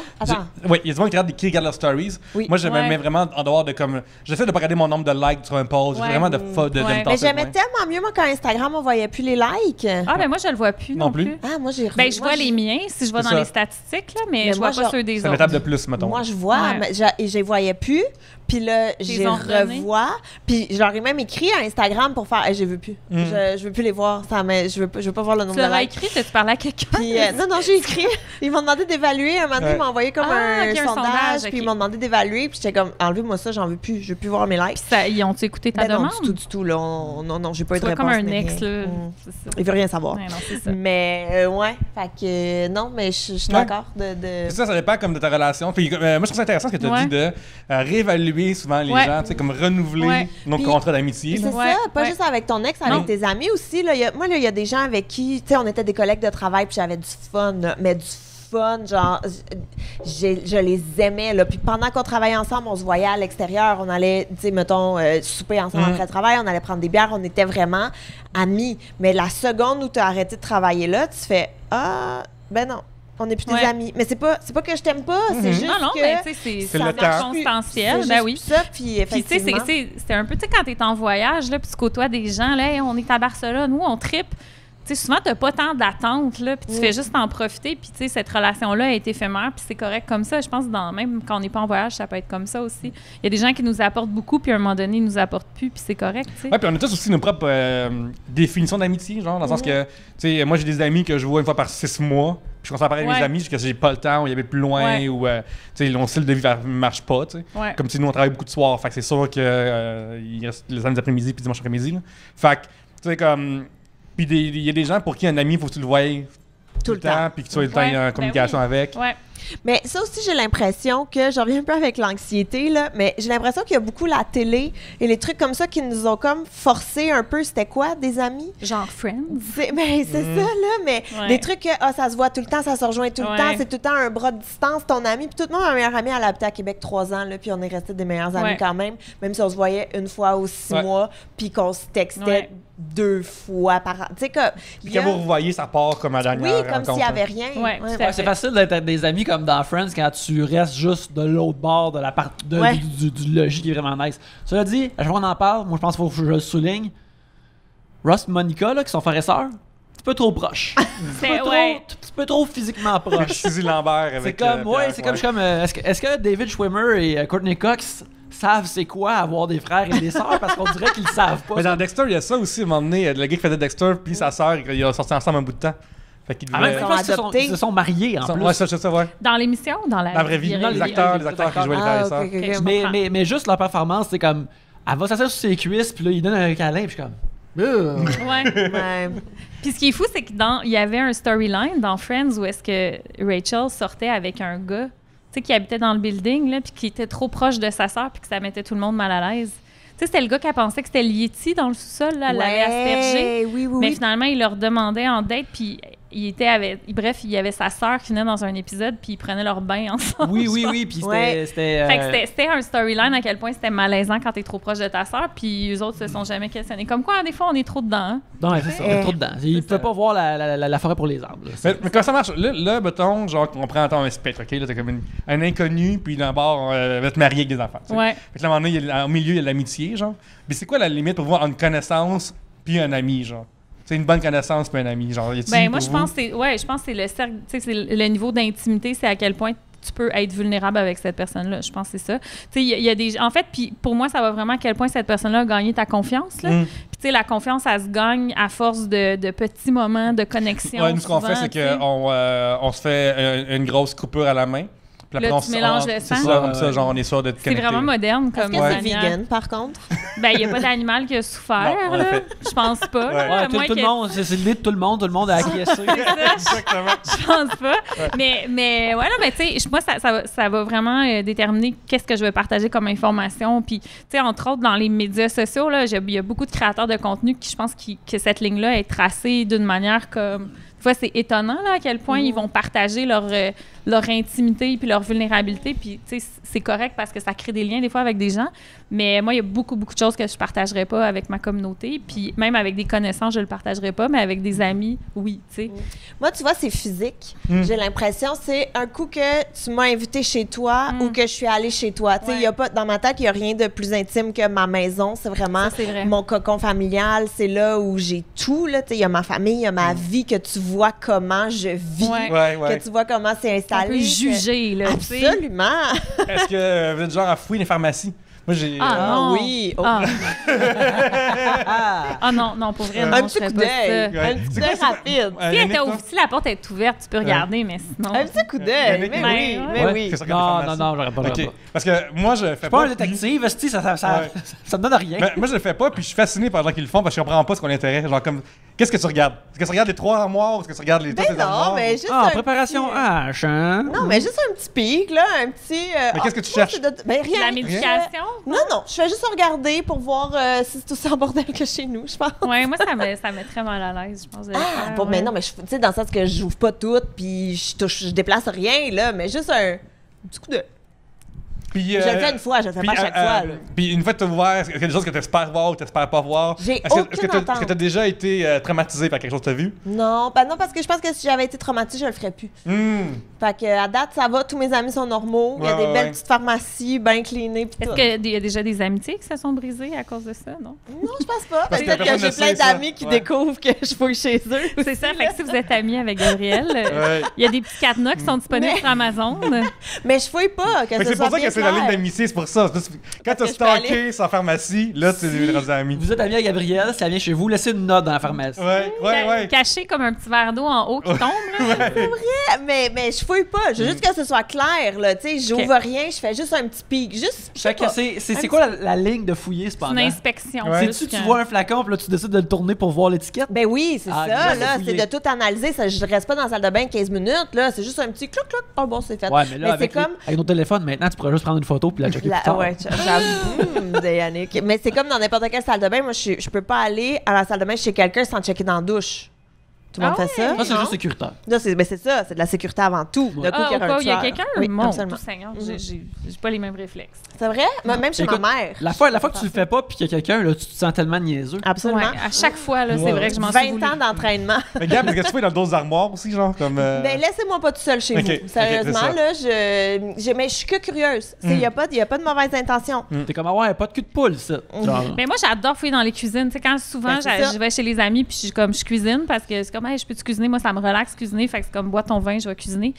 Oui, il y a du monde qui regarde leurs stories. Oui. Moi, je me mets vraiment en dehors de comme. J'essaie de pas regarder mon nombre de likes sur un post. J'essaie vraiment de me Mais j'aimais tellement mieux, moi, quand Instagram, on voyait plus les likes. Ah, ben moi, je le vois plus non plus. Ah, moi, j'ai je vois les miens si je vais dans les statistiques, là, mais je vois pas ceux des autres. C'est une étape de plus, mettons. Moi, je vois, mais je les voyais plus. Puis là, je les revois. Puis je leur ai même écrit à Instagram pour faire j'ai vu plus. Je veux plus les voir. Je veux pas voir le nombre de likes. Tu l'as écrit, tu parlais à quelqu'un? Puis, non, j'ai écrit. Ils m'ont demandé d'évaluer. Un moment donné, ils m'ont envoyé comme un sondage. Puis ils m'ont demandé d'évaluer. Puis j'étais comme, enlevez-moi ça, j'en veux plus. Je veux plus voir mes likes. Puis ils ont-tu écouté ta demande? Non, du tout. Là, non, j'ai pas eu de réponse. comme un ex, là. Il veut rien savoir. Ouais, non, c'est ça. Mais, fait que, non, mais je suis d'accord de... Ça dépend comme de ta relation. Puis moi, je trouve ça intéressant ce que tu as dit de réévaluer souvent les gens, tu sais, comme renouveler nos contrats d'amitié. C'est ça, pas juste avec ton ex, avec tes amis aussi. Là, moi, il y a des gens avec qui, tu sais, on était des collègues de travail, puis j'avais du fun, mais du fun, genre, je les aimais, là. Puis pendant qu'on travaillait ensemble, on se voyait à l'extérieur, on allait, tu sais, mettons, souper ensemble après le travail, on allait prendre des bières, on était vraiment amis. Mais la seconde où tu as arrêté de travailler là, tu fais « Ah, ben non. » On n'est plus des amis. Mais c'est pas que je t'aime pas, c'est juste que... mais tu sais, c'est circonstanciel. Ben oui. Ça, puis effectivement... c'est un peu, tu sais, quand t'es en voyage, là, puis tu côtoies des gens, là, hey, on est à Barcelone, nous, on trippe. Tu sais, souvent, t'as pas tant d'attente, là, puis tu fais juste en profiter, puis tu sais, cette relation-là est éphémère, puis c'est correct comme ça. Je pense que même quand on n'est pas en voyage, ça peut être comme ça aussi. Il y a des gens qui nous apportent beaucoup, puis à un moment donné, ils nous apportent plus, puis c'est correct, tu sais. Ouais, puis on a tous aussi nos propres définitions d'amitié, genre, dans le sens que, tu sais, moi, j'ai des amis que je vois une fois par 6 mois, puis je commence à parler avec mes amis, que j'ai pas le temps, ou il y avait plus loin, ou, tu sais, mon style de vie marche pas, tu sais. Comme si nous, on travaille beaucoup de soir, fait que c'est sûr que il reste les samedis après-midi, puis dimanche après-midi, là. Fait que, tu sais, comme... Puis il y a des gens pour qui un ami, il faut que tu le voies tout le temps, puis que tu sois tout le temps en communication avec. Ouais. Mais ça aussi, j'ai l'impression que, j'en reviens un peu avec l'anxiété, là, mais j'ai l'impression qu'il y a beaucoup la télé et les trucs comme ça qui nous ont comme forcé un peu, c'était quoi, des amis? Genre Friends? C'est ça, là, mais des trucs que, ça se voit tout le temps, ça se rejoint tout le temps, c'est tout le temps un bras de distance, ton ami. Puis tout le monde, ma meilleure amie, elle a habité à Québec 3 ans, là, puis on est restés des meilleurs amis quand même si on se voyait une fois ou 6 mois, puis qu'on se textait 2 fois par an. Tu sais, comme. Puis quand vous revoyez, ça part comme à la dernière rencontre. Oui, comme s'il n'y avait rien. C'est facile d'être des amis comme dans Friends quand tu restes juste de l'autre bord de la partie du logis qui est vraiment nice. Cela dit, à chaque fois qu'on en parle, moi je pense qu'il faut que je le souligne. Ross et Monica, là, qui sont frères et sœurs, un petit peu trop proches. Un petit peu trop physiquement proches. Suzy Lambert avec. C'est comme, je suis comme, est-ce que David Schwimmer et Courtney Cox savent c'est quoi avoir des frères et des sœurs, parce qu'on dirait qu'ils le savent pas. Mais dans Dexter, il y a ça aussi, à un moment donné, le gars qui faisait Dexter puis sa sœur, ils ont sorti ensemble un bout de temps. Fait qu'ils ils se sont mariés en plus. Ouais, ça, ouais. Dans l'émission ou dans la vraie vie? Les acteurs qui jouaient les frères et sœurs. Mais juste leur performance, c'est comme, elle va s'asseoir sur ses cuisses, puis là, il donne un câlin, puis je suis comme... Ouais. Puis ce qui est fou, c'est qu'il y avait un storyline dans Friends où est-ce que Rachel sortait avec un gars, tu sais, qui habitait dans le building, là, puis qui était trop proche de sa sœur, puis que ça mettait tout le monde mal à l'aise. Tu sais, c'était le gars qui a pensé que c'était le Yeti dans le sous-sol, là, l'avait aspergé. Mais finalement, il leur demandait en date, puis il y avait sa sœur qui venait dans un épisode, puis ils prenaient leur bain ensemble. Oui, puis c'était un storyline à quel point c'était malaisant quand t'es trop proche de ta sœur, puis eux autres se sont jamais questionnés. Comme quoi, des fois, on est trop dedans. Hein? Non, c'est ça, on est trop dedans. Ils ne peuvent pas voir la forêt pour les arbres. Mais comment ça marche? Là, mettons, genre, on prend un spectre, OK? Là, t'as comme un inconnu, puis d'abord, on va te marier avec des enfants. Ouais. Fait que là, à un moment donné, au milieu, il y a l'amitié, genre. Mais c'est quoi la limite pour voir une connaissance puis un ami, genre? C'est une bonne connaissance puis un ami, genre. Moi, je pense que c'est le cercle, tu sais, c'est le niveau d'intimité, c'est à quel point tu peux être vulnérable avec cette personne-là. Je pense que c'est ça. Tu sais, il y a des... En fait, puis pour moi, ça va vraiment à quel point cette personne-là a gagné ta confiance, là. Puis tu sais, la confiance, elle se gagne à force de petits moments de connexion. Ouais, nous, ce qu'on fait, c'est qu'on se fait une grosse coupure à la main. Puis là, tu mélanges le sang. C'est ça, comme ça, genre, on est sûr de te connecter. C'est vraiment moderne comme Est-ce que c'est vegan, par contre? Ben, il n'y a pas d'animal qui a souffert, là. Je pense pas. Tout le monde, c'est l'idée de tout le monde a acquiescé. Exactement. Je pense pas. Mais voilà, mais tu sais, moi, ça va vraiment déterminer qu'est-ce que je vais partager comme information. Puis, tu sais, entre autres, dans les médias sociaux, là, il y a beaucoup de créateurs de contenu qui, je pense, que cette ligne-là est tracée d'une manière comme... fois, c'est étonnant là, à quel point ils vont partager leur intimité puis leur vulnérabilité. Puis, tu sais, c'est correct parce que ça crée des liens des fois avec des gens. Mais moi, il y a beaucoup de choses que je partagerais pas avec ma communauté. Puis même avec des connaissances, je le partagerais pas, mais avec des amis, oui, tu sais. Moi, tu vois, c'est physique. J'ai l'impression, c'est un coup que tu m'as invité chez toi ou que je suis allée chez toi. Tu sais, il y a pas, dans ma tête, il n'y a rien de plus intime que ma maison. C'est vraiment mon cocon familial. C'est là où j'ai tout. Tu sais, il y a ma famille, il y a ma vie, que tu vois comment je vis, que tu vois comment c'est installé. On peut juger, là. Absolument. Est-ce que vous êtes genre à fouiller les pharmacies? Moi, j'ai. non. Oui. Non, pour vrai, non, un petit coup d'œil. Un petit coup d'œil rapide. Si la porte est ouverte, tu peux regarder, mais sinon... Un petit coup d'œil, mais oui. Non, j'aurais pas. Parce que moi, je fais pas... pas un détective, ça me donne rien. Moi, je le fais pas, puis je suis fasciné par les gens qui le font, parce que je comprends pas ce qu'on l'intérêt. Genre, comme, qu'est-ce que tu regardes? Est-ce que tu regardes les 3 armoires? Est-ce que tu regardes les toutes les armoires? Non, mais juste préparation H, hein? Non, mais juste un petit pic, là, un petit... mais qu'est-ce que tu cherches? Ben, rien. La médication? Non, je fais juste regarder pour voir si c'est aussi en bordel que chez nous, je pense. Oui, moi, ça met très mal à l'aise, je pense. Mais non, mais tu sais, dans le sens que j'ouvre pas tout, puis je déplace rien, là, mais juste un petit coup de... Puis, je le fais une fois, je le fais pas à chaque fois. Puis une fois que tu as ouvert, est-ce qu'il y a des choses que tu espères voir ou que tu espères pas voir? J'ai Est-ce aucune que attente. tu as déjà été traumatisé par quelque chose que tu as vu? Non, non, parce que je pense que si j'avais été traumatisée, je le ferais plus. Fait que à date, ça va, tous mes amis sont normaux. Il y a des belles petites pharmacies bien cleanées. Est-ce qu'il y a déjà des amitiés qui se sont brisées à cause de ça, non? Non, je pense pas. Parce que Peut-être que j'ai personne ne plein sait ça. d'amis qui découvrent que je fouille chez eux. C'est ça, fait que si vous êtes amis avec Gabriel, il y a des petits cadenas qui sont disponibles sur Amazon. Mais je fouille pas. Mais c'est pour ça que c'est la ligne d'amitié, c'est pour ça. Quand tu as stalké sa pharmacie, là, tu es rendu ami. Vous êtes amis avec Gabriel, si elle vient chez vous, laissez une note dans la pharmacie. Ouais. Caché comme un petit verre d'eau en haut qui tombe, là. C'est vrai, mais je fouille pas. Je veux juste que ce soit clair, là. Tu sais, j'ouvre rien, je fais juste un petit pic. Juste. C'est quoi la ligne de fouiller, cependant? Une inspection. C'est-tu, tu vois un flacon, puis là, tu décides de le tourner pour voir l'étiquette? Ben oui, c'est ça, là, là. C'est de tout analyser. Ça, je reste pas dans la salle de bain 15 minutes, là. C'est juste un petit clouc. Oh bon, c'est fait. Ouais, mais là, avec c'est comme. Avec nos téléphones, maintenant, tu pourrais juste prendre une photo puis la checker plus tard. Ouais, j'avoue, Yannick. Mais c'est comme dans n'importe quelle salle de bain. Moi, je peux pas aller à la salle de bain chez quelqu'un sans checker dans la douche. Tout le monde fait ça? Ça, c'est juste sécuritaire. Là, c'est ça, c'est de la sécurité avant tout. Ouais. Il y a quelqu'un? Oui, Mon absolument. tout Seigneur, j'ai pas les mêmes réflexes. C'est vrai? Même chez Écoute, ma mère. La fois que tu le fais pas puis qu'il y a quelqu'un, là, tu te sens tellement niaiseux. Absolument. Ouais, à chaque fois, là, c'est vrai que je m'en suis 20 ans d'entraînement. Mais Gab, est-ce que tu fais dans d'autres armoires aussi, genre comme. Ben, laissez-moi pas tout seul chez vous. Sérieusement, là, mais je suis que curieuse. Il y a pas de mauvaise intention. T'es comme, pas de cul de poule, ça. Mais moi, j'adore fouiller dans les cuisines. Tu sais, quand souvent, je vais chez les amis puis je cuisine parce que c'est comme, hey, je peux-tu cuisiner? Moi, ça me relaxe cuisiner. Fait que c'est comme, bois ton vin, je vais cuisiner.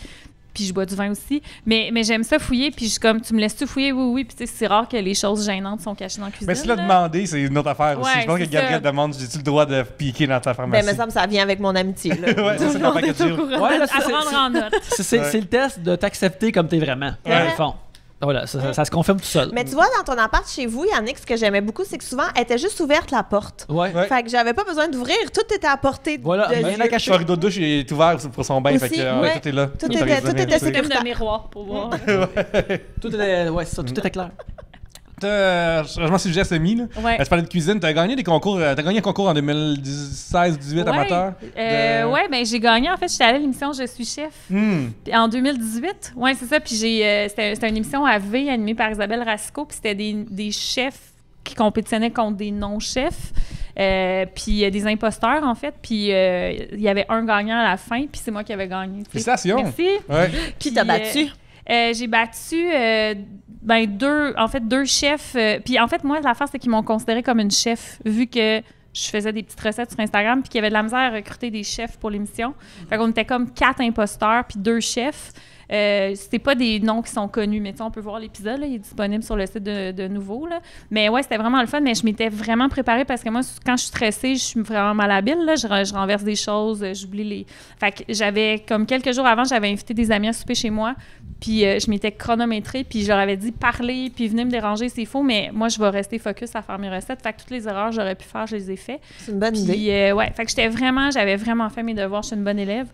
Puis je bois du vin aussi. Mais j'aime ça fouiller. Puis je suis comme, tu me laisses-tu fouiller? Oui. Puis tu sais, c'est rare que les choses gênantes sont cachées dans la cuisine. Mais si tu l'as demandé, c'est une autre affaire aussi. Ouais, Je pense que c'est Gabriel ça. demande, j'ai-tu le droit de piquer dans ta pharmacie? Ben, me semble que ça vient avec mon amitié. Là. Ouais, ça, c'est dans le paquet de jours. Ouais, là, À prendre en note. c'est le test de t'accepter comme t'es vraiment, dans le fond. Voilà, ça se confirme tout seul. Mais tu vois, dans ton appart chez vous, Yannick, ce que j'aimais beaucoup, c'est que souvent, elle était juste ouverte la porte. Ouais. Fait que j'avais pas besoin d'ouvrir. Tout était à portée Voilà, de rien yeux. à cacher. Le rideau de douche est ouvert pour son bain. Fait Aussi, que ouais. tout est là. Tout T'as était- raison, tout était merci. C'est comme de miroir pour voir. Tout était clair. Je m'en suis déjà semi, là. Ouais. Tu parlais de cuisine, t'as gagné des concours, t'as gagné un concours en 2016-18 amateur. Ouais, ben j'ai gagné. En fait, j'étais allée à l'émission Je suis chef en 2018. Ouais, c'est ça. Puis c'était une émission à V animée par Isabelle Racicot. Puis c'était des chefs qui compétitionnaient contre des non-chefs. Puis des imposteurs, en fait. Puis il y avait un gagnant à la fin. Puis c'est moi qui avais gagné. Félicitations. Merci. Ouais. Qui t'a battu? J'ai battu deux chefs. Puis en fait, moi, l'affaire, c'est qu'ils m'ont considérée comme une chef, vu que je faisais des petites recettes sur Instagram, puis qu'il y avait de la misère à recruter des chefs pour l'émission. Fait qu'on était comme 4 imposteurs, puis 2 chefs. C'était pas des noms qui sont connus, mais tu sais, on peut voir l'épisode, là, il est disponible sur le site de Nouveau. Là. Mais ouais, c'était vraiment le fun, mais je m'étais vraiment préparée parce que moi, quand je suis stressée, je suis vraiment malhabile. Là. Je renverse des choses, j'oublie les... Fait que j'avais, comme quelques jours avant, j'avais invité des amis à souper chez moi, puis je m'étais chronométrée, puis je leur avais dit « Parlez, puis venez me déranger, c'est faux, mais moi, je vais rester focus à faire mes recettes. » Fait que toutes les erreurs que j'aurais pu faire, je les ai fait. C'est une bonne Puis, idée. ouais, fait que j'avais vraiment fait mes devoirs, je suis une bonne élève.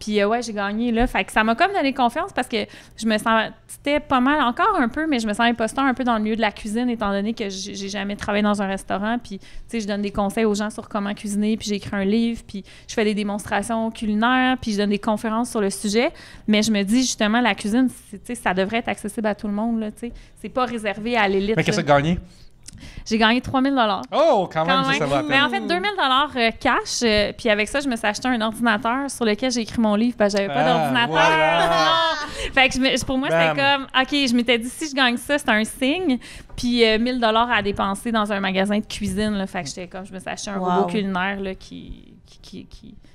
Puis ouais, j'ai gagné là. Fait que ça m'a comme donné confiance parce que je me sentais pas mal, encore un peu, mais je me sens imposteur un peu dans le milieu de la cuisine, étant donné que j'ai jamais travaillé dans un restaurant. Puis, tu sais, je donne des conseils aux gens sur comment cuisiner, puis j'ai écrit un livre, puis je fais des démonstrations culinaires, puis je donne des conférences sur le sujet. Mais je me dis, justement, la cuisine, tu sais, ça devrait être accessible à tout le monde, là, tu sais. C'est pas réservé à l'élite. Mais qu'est-ce que tu as gagné? J'ai gagné 3 000 $. Oh, quand même, ça va à peine. Mais en fait, 2 000 $ cash. Puis avec ça, je me suis acheté un ordinateur sur lequel j'ai écrit mon livre parce que j'avais pas d'ordinateur. Voilà. Fait que pour moi, c'était comme, OK, je m'étais dit, si je gagne ça, c'est un signe. Puis 1 000 $ à dépenser dans un magasin de cuisine. Là. Fait que j'étais comme, je me suis acheté un robot culinaire là, qui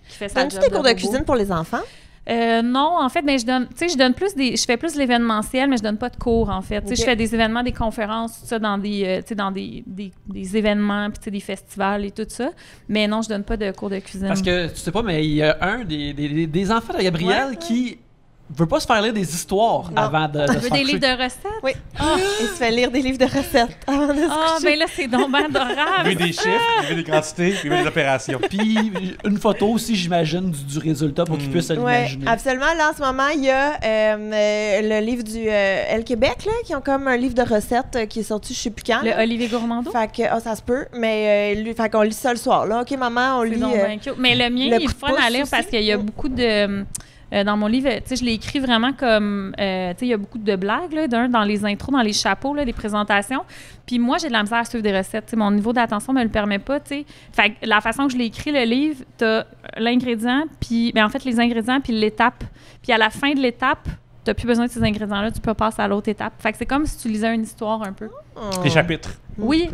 fait sa job. Donnes-tu des cours de cuisine pour les enfants? Non, en fait, ben, je fais plus de l'événementiel, mais je donne pas de cours, en fait. Okay. Je fais des événements, des conférences, tout ça, dans des événements, puis des festivals et tout ça. Mais non, je donne pas de cours de cuisine. Parce que, tu sais pas, mais il y a un des enfants de Gabrielle qui veut pas se faire lire des histoires avant de Il veut des livres de recettes? Oui. Il se fait lire des livres de recettes avant de se coucher. Ben là, c'est donc ben adorable. Il veut des chiffres, il veut des quantités, puis il veut des opérations. Puis une photo aussi, j'imagine, du résultat pour qu'il puisse l'imaginer. Oui, absolument. Là, en ce moment, il y a le livre du El Québec, là, qui ont comme un livre de recettes qui est sorti, je sais plus quand. Le Olivier Gourmando? Fait que, ça se peut, mais fait qu'on lit ça le soir. Là, OK, maman, on lit... Mais le mien, il est fun à lire parce qu'il y a beaucoup de... dans mon livre, tu sais, je l'ai écrit vraiment comme, tu sais, il y a beaucoup de blagues, là, dans les intros, dans les chapeaux, là, des présentations. Puis moi, j'ai de la misère à suivre des recettes. Tu sais, mon niveau d'attention me le permet pas, tu sais. Fait que la façon que je l'ai écrit, le livre, t'as l'ingrédient, puis, en fait, les ingrédients, puis l'étape. Puis à la fin de l'étape, t'as plus besoin de ces ingrédients-là, tu peux passer à l'autre étape. Fait que c'est comme si tu lisais une histoire un peu. Les chapitres. Oui,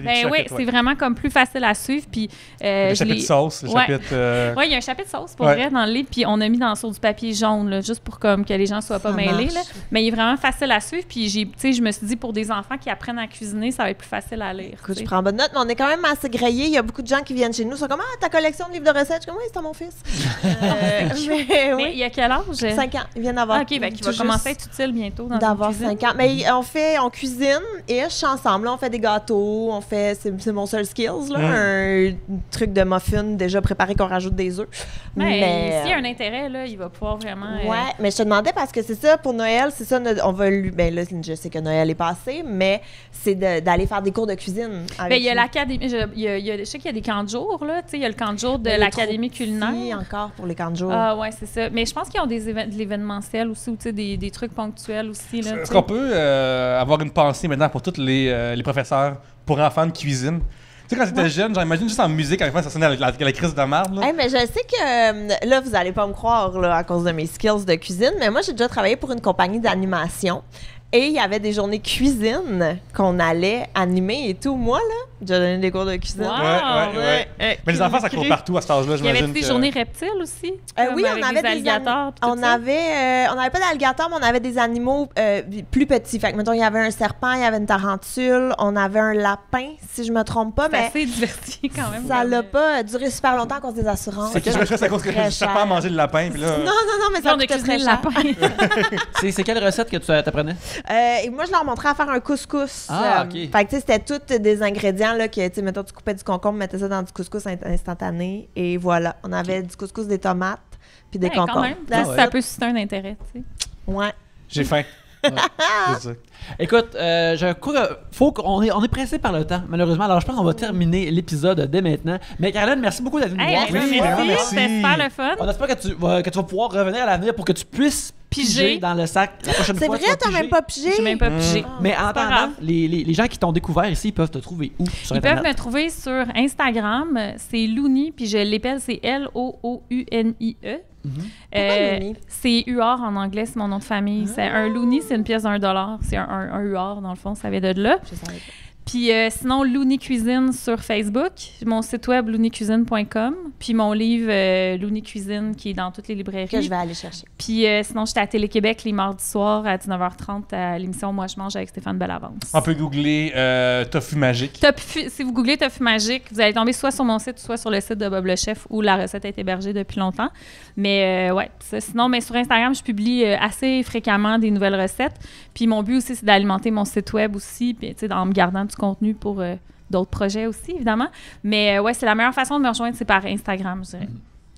c'est vraiment comme plus facile à suivre. Puis, le chapitre sauce, le chapitre... Oui, il y a un chapitre sauce pour vrai dans le livre, puis on a mis sur du papier jaune, là, juste pour comme, que les gens soient pas mêlés. Là. Mais il est vraiment facile à suivre, puis je me suis dit, pour des enfants qui apprennent à cuisiner, ça va être plus facile à lire. Écoute, je prends bonne note, mais on est quand même assez grillés. Il y a beaucoup de gens qui viennent chez nous, sont comme, ta collection de livres de recettes. Je suis comme, oui, c'est à mon fils. Mais il y a quel âge? 5 ans. Il vient d'avoir. OK, ben, il va commencer à être utile bientôt dans la cuisine. D'avoir 5 ans. Mais on cuisine, ensemble. Là, on fait des gâteaux, c'est mon seul skills, là, un truc de muffin déjà préparé qu'on rajoute des œufs. Mais s'il y a un intérêt, là, il va pouvoir vraiment... Ouais, mais je te demandais parce que c'est ça, pour Noël, c'est ça, on va lui... Ben là, je sais que Noël est passé, mais c'est d'aller faire des cours de cuisine avec il y a l'académie, je sais qu'il y a des camps de jour, là, tu sais, il y a le camp de jour de l'Académie culinaire. Oui, encore pour les camps de jour. Ah ouais, c'est ça. Mais je pense qu'ils ont de l'événementiel aussi, ou tu sais, des trucs ponctuels aussi, là. Est-ce qu'on peut avoir une pensée maintenant pour tous les professeurs pour enfants de cuisine? Tu sais, quand j'étais jeune, j'imagine juste en musique, à la fin, ça sonnait avec la crise de marde. Hey, mais je sais que, là, vous allez pas me croire là, à cause de mes skills de cuisine, mais moi, j'ai déjà travaillé pour une compagnie d'animation. Et il y avait des journées cuisine qu'on allait animer et tout. Moi, là, j'ai donné des cours de cuisine. Wow, ouais. Mais les enfants, ça court partout à cet âge-là, j'imagine. Il y avait des journées reptiles aussi? Oui, on avait des alligators. On n'avait pas d'alligators, mais on avait des animaux plus petits. Fait que, mettons, il y avait un serpent, il y avait une tarentule, on avait un lapin, si je me trompe pas. C'est assez diversifié quand même. Ça l'a pas duré super longtemps à cause des assurances. C'est je me fais à cause que le serpent a mangé le lapin. Puis là... Non, mais ça coûtait très cher. C'est quelle recette que tu apprenais? Et moi, je leur montrais à faire un couscous. OK. Fait que, tu sais, c'était tous des ingrédients, là, que, tu sais, mettons, tu coupais du concombre, mettais ça dans du couscous instantané, et voilà. On avait du couscous, des tomates, puis des concombres. Quand même. Ça peut susciter un intérêt, tu sais. Ouais. J'ai faim. Écoute, on est pressé par le temps, malheureusement. Alors, je pense qu'on va terminer l'épisode dès maintenant. Mais Caroline, merci beaucoup d'être venue nous voir. Merci. C'était super le fun. On espère que tu vas pouvoir revenir à l'avenir pour que tu puisses piger dans le sac la prochaine fois. C'est vrai, t'as même pas pigé? J'ai même pas pigé. Mais en attendant, les gens qui t'ont découvert ici, ils peuvent te trouver où sur Internet? Ils peuvent me trouver sur Instagram. C'est Louni, puis je l'épelle, c'est Loounie. C'est UR en anglais, c'est mon nom de famille. C'est un Louni, c'est une pièce d'$1. C'est un UR, dans le fond, ça vient de là. Je savais pas. Puis sinon, Louni Cuisine sur Facebook, mon site web lounicuisine.com, puis mon livre Louni Cuisine qui est dans toutes les librairies. Que je vais aller chercher. Puis sinon, j'étais à Télé-Québec les mardis soirs à 19h30 à l'émission Moi je mange avec Stéphane Bellavance. On peut googler Tofu Magique. Si vous googlez Tofu Magique, vous allez tomber soit sur mon site, soit sur le site de Bob le Chef où la recette est hébergée depuis longtemps. Mais ouais, ça. Sinon, mais sur Instagram, je publie assez fréquemment des nouvelles recettes. Puis mon but aussi, c'est d'alimenter mon site web aussi, puis en me gardant du contenu pour d'autres projets aussi, évidemment. Mais ouais, c'est la meilleure façon de me rejoindre, c'est par Instagram, je dirais.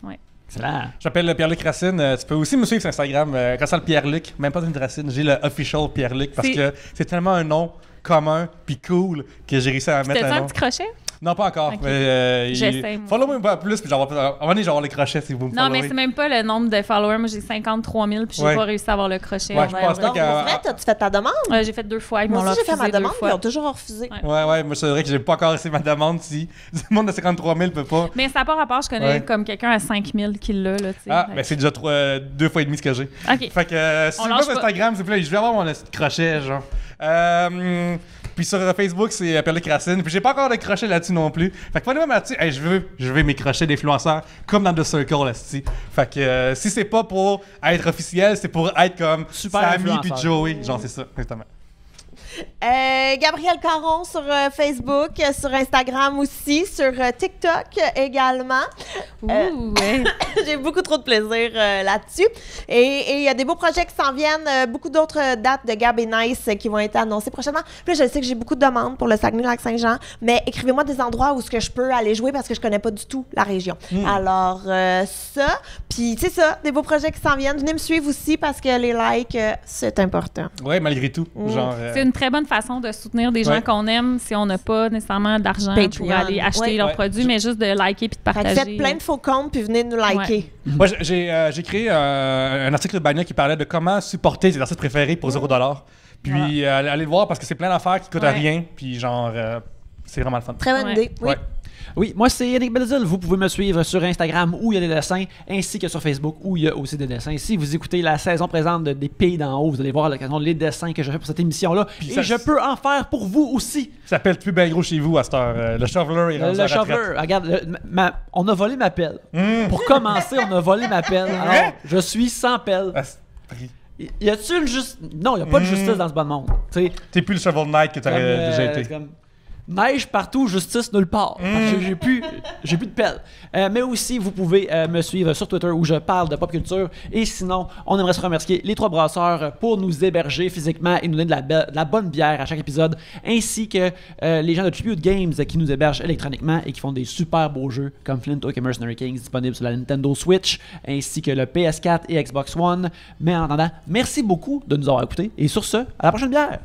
Ouais. Excellent. Je m'appelle Pierre-Luc Racine. Tu peux aussi me suivre sur Instagram, Racine Pierre-Luc, même pas une Racine. J'ai le official Pierre-Luc parce que c'est tellement un nom commun puis cool que j'ai réussi à mettre un nom. T'as un petit crochet? Non, pas encore. Okay. J'essaie. Follow-moi un peu plus, puis à un moment donné, je vais avoir les crochets si vous me Non, mais c'est même pas le nombre de followers. Moi, j'ai 53 000, puis j'ai pas réussi à avoir le crochet. Ouais, je pense pas En vrai, t'as-tu fait ta demande? J'ai fait 2 fois. Moi aussi, j'ai fait ma demande, ils ont toujours refusé. Ouais, moi, c'est vrai que j'ai pas encore essayé ma demande. Si le monde de 53 000 peut pas. Mais ça n'a pas rapport, je connais comme quelqu'un à 5 000 qui l'a, là, tu sais. Ah, ben c'est déjà 2 fois et demi ce que j'ai. OK. Fait que si tu vas sur Instagram, s'il vous plaît, je vais avoir mon crochet, genre. Puis sur Facebook, c'est Pierre-Luc Racine. Puis j'ai pas encore de crochet là-dessus non plus. Fait que moi, là-dessus, je veux mes crochets d'influenceurs comme dans The Circle là-dessus. Fait que si c'est pas pour être officiel, c'est pour être comme Sammy puis Joey. Genre, c'est ça, exactement. Gabrielle Caron sur Facebook, sur Instagram aussi, sur TikTok également. J'ai beaucoup trop de plaisir là-dessus. Et il y a des beaux projets qui s'en viennent, beaucoup d'autres dates de Gab et Nice qui vont être annoncées prochainement. Puis là, je sais que j'ai beaucoup de demandes pour le Saguenay-Lac-Saint-Jean, mais écrivez-moi des endroits où je peux aller jouer parce que je connais pas du tout la région. Alors, ça. Puis, c'est ça, des beaux projets qui s'en viennent. Venez me suivre aussi parce que les likes, c'est important. Ouais, malgré tout. Genre, c'est une très bonne façon de soutenir des gens qu'on aime si on n'a pas nécessairement d'argent pour aller acheter leurs produits, mais juste de liker puis de partager. Faites plein de faux comptes puis venez nous liker. Moi, j'ai créé un article de Bagna qui parlait de comment supporter ses artistes préférés pour 0$. Puis allez le voir parce que c'est plein d'affaires qui coûtent rien. Puis genre, c'est vraiment le fun. Très bonne idée. Oui, moi c'est Yannick Belzil. Vous pouvez me suivre sur Instagram où il y a des dessins, ainsi que sur Facebook où il y a aussi des dessins. Si vous écoutez la saison présente des Pays d'en haut, vous allez voir à l'occasion les dessins que je fais pour cette émission-là. Et je peux en faire pour vous aussi. Ça s'appelle plus bien gros chez vous à cette heure. Le shoveler est rendu à la retraite. Regarde, on a volé ma pelle. Pour commencer, on a volé ma pelle. Alors, je suis sans pelle. Y a-t-il une justice? Non, y a pas de justice dans ce bon monde. T'es plus le Shovel Knight que t'aurais déjà été. Neige partout, justice nulle part. Parce que j'ai plus de pelle. Mais aussi, vous pouvez me suivre sur Twitter où je parle de pop culture. Et sinon, on aimerait se remercier les 3 brasseurs pour nous héberger physiquement et nous donner de la bonne bière à chaque épisode. Ainsi que les gens de Tribute Games qui nous hébergent électroniquement et qui font des super beaux jeux comme Flint Hook et Mercenary Kings disponibles sur la Nintendo Switch. Ainsi que le PS4 et Xbox One. Mais en attendant, merci beaucoup de nous avoir écoutés. Et sur ce, à la prochaine bière!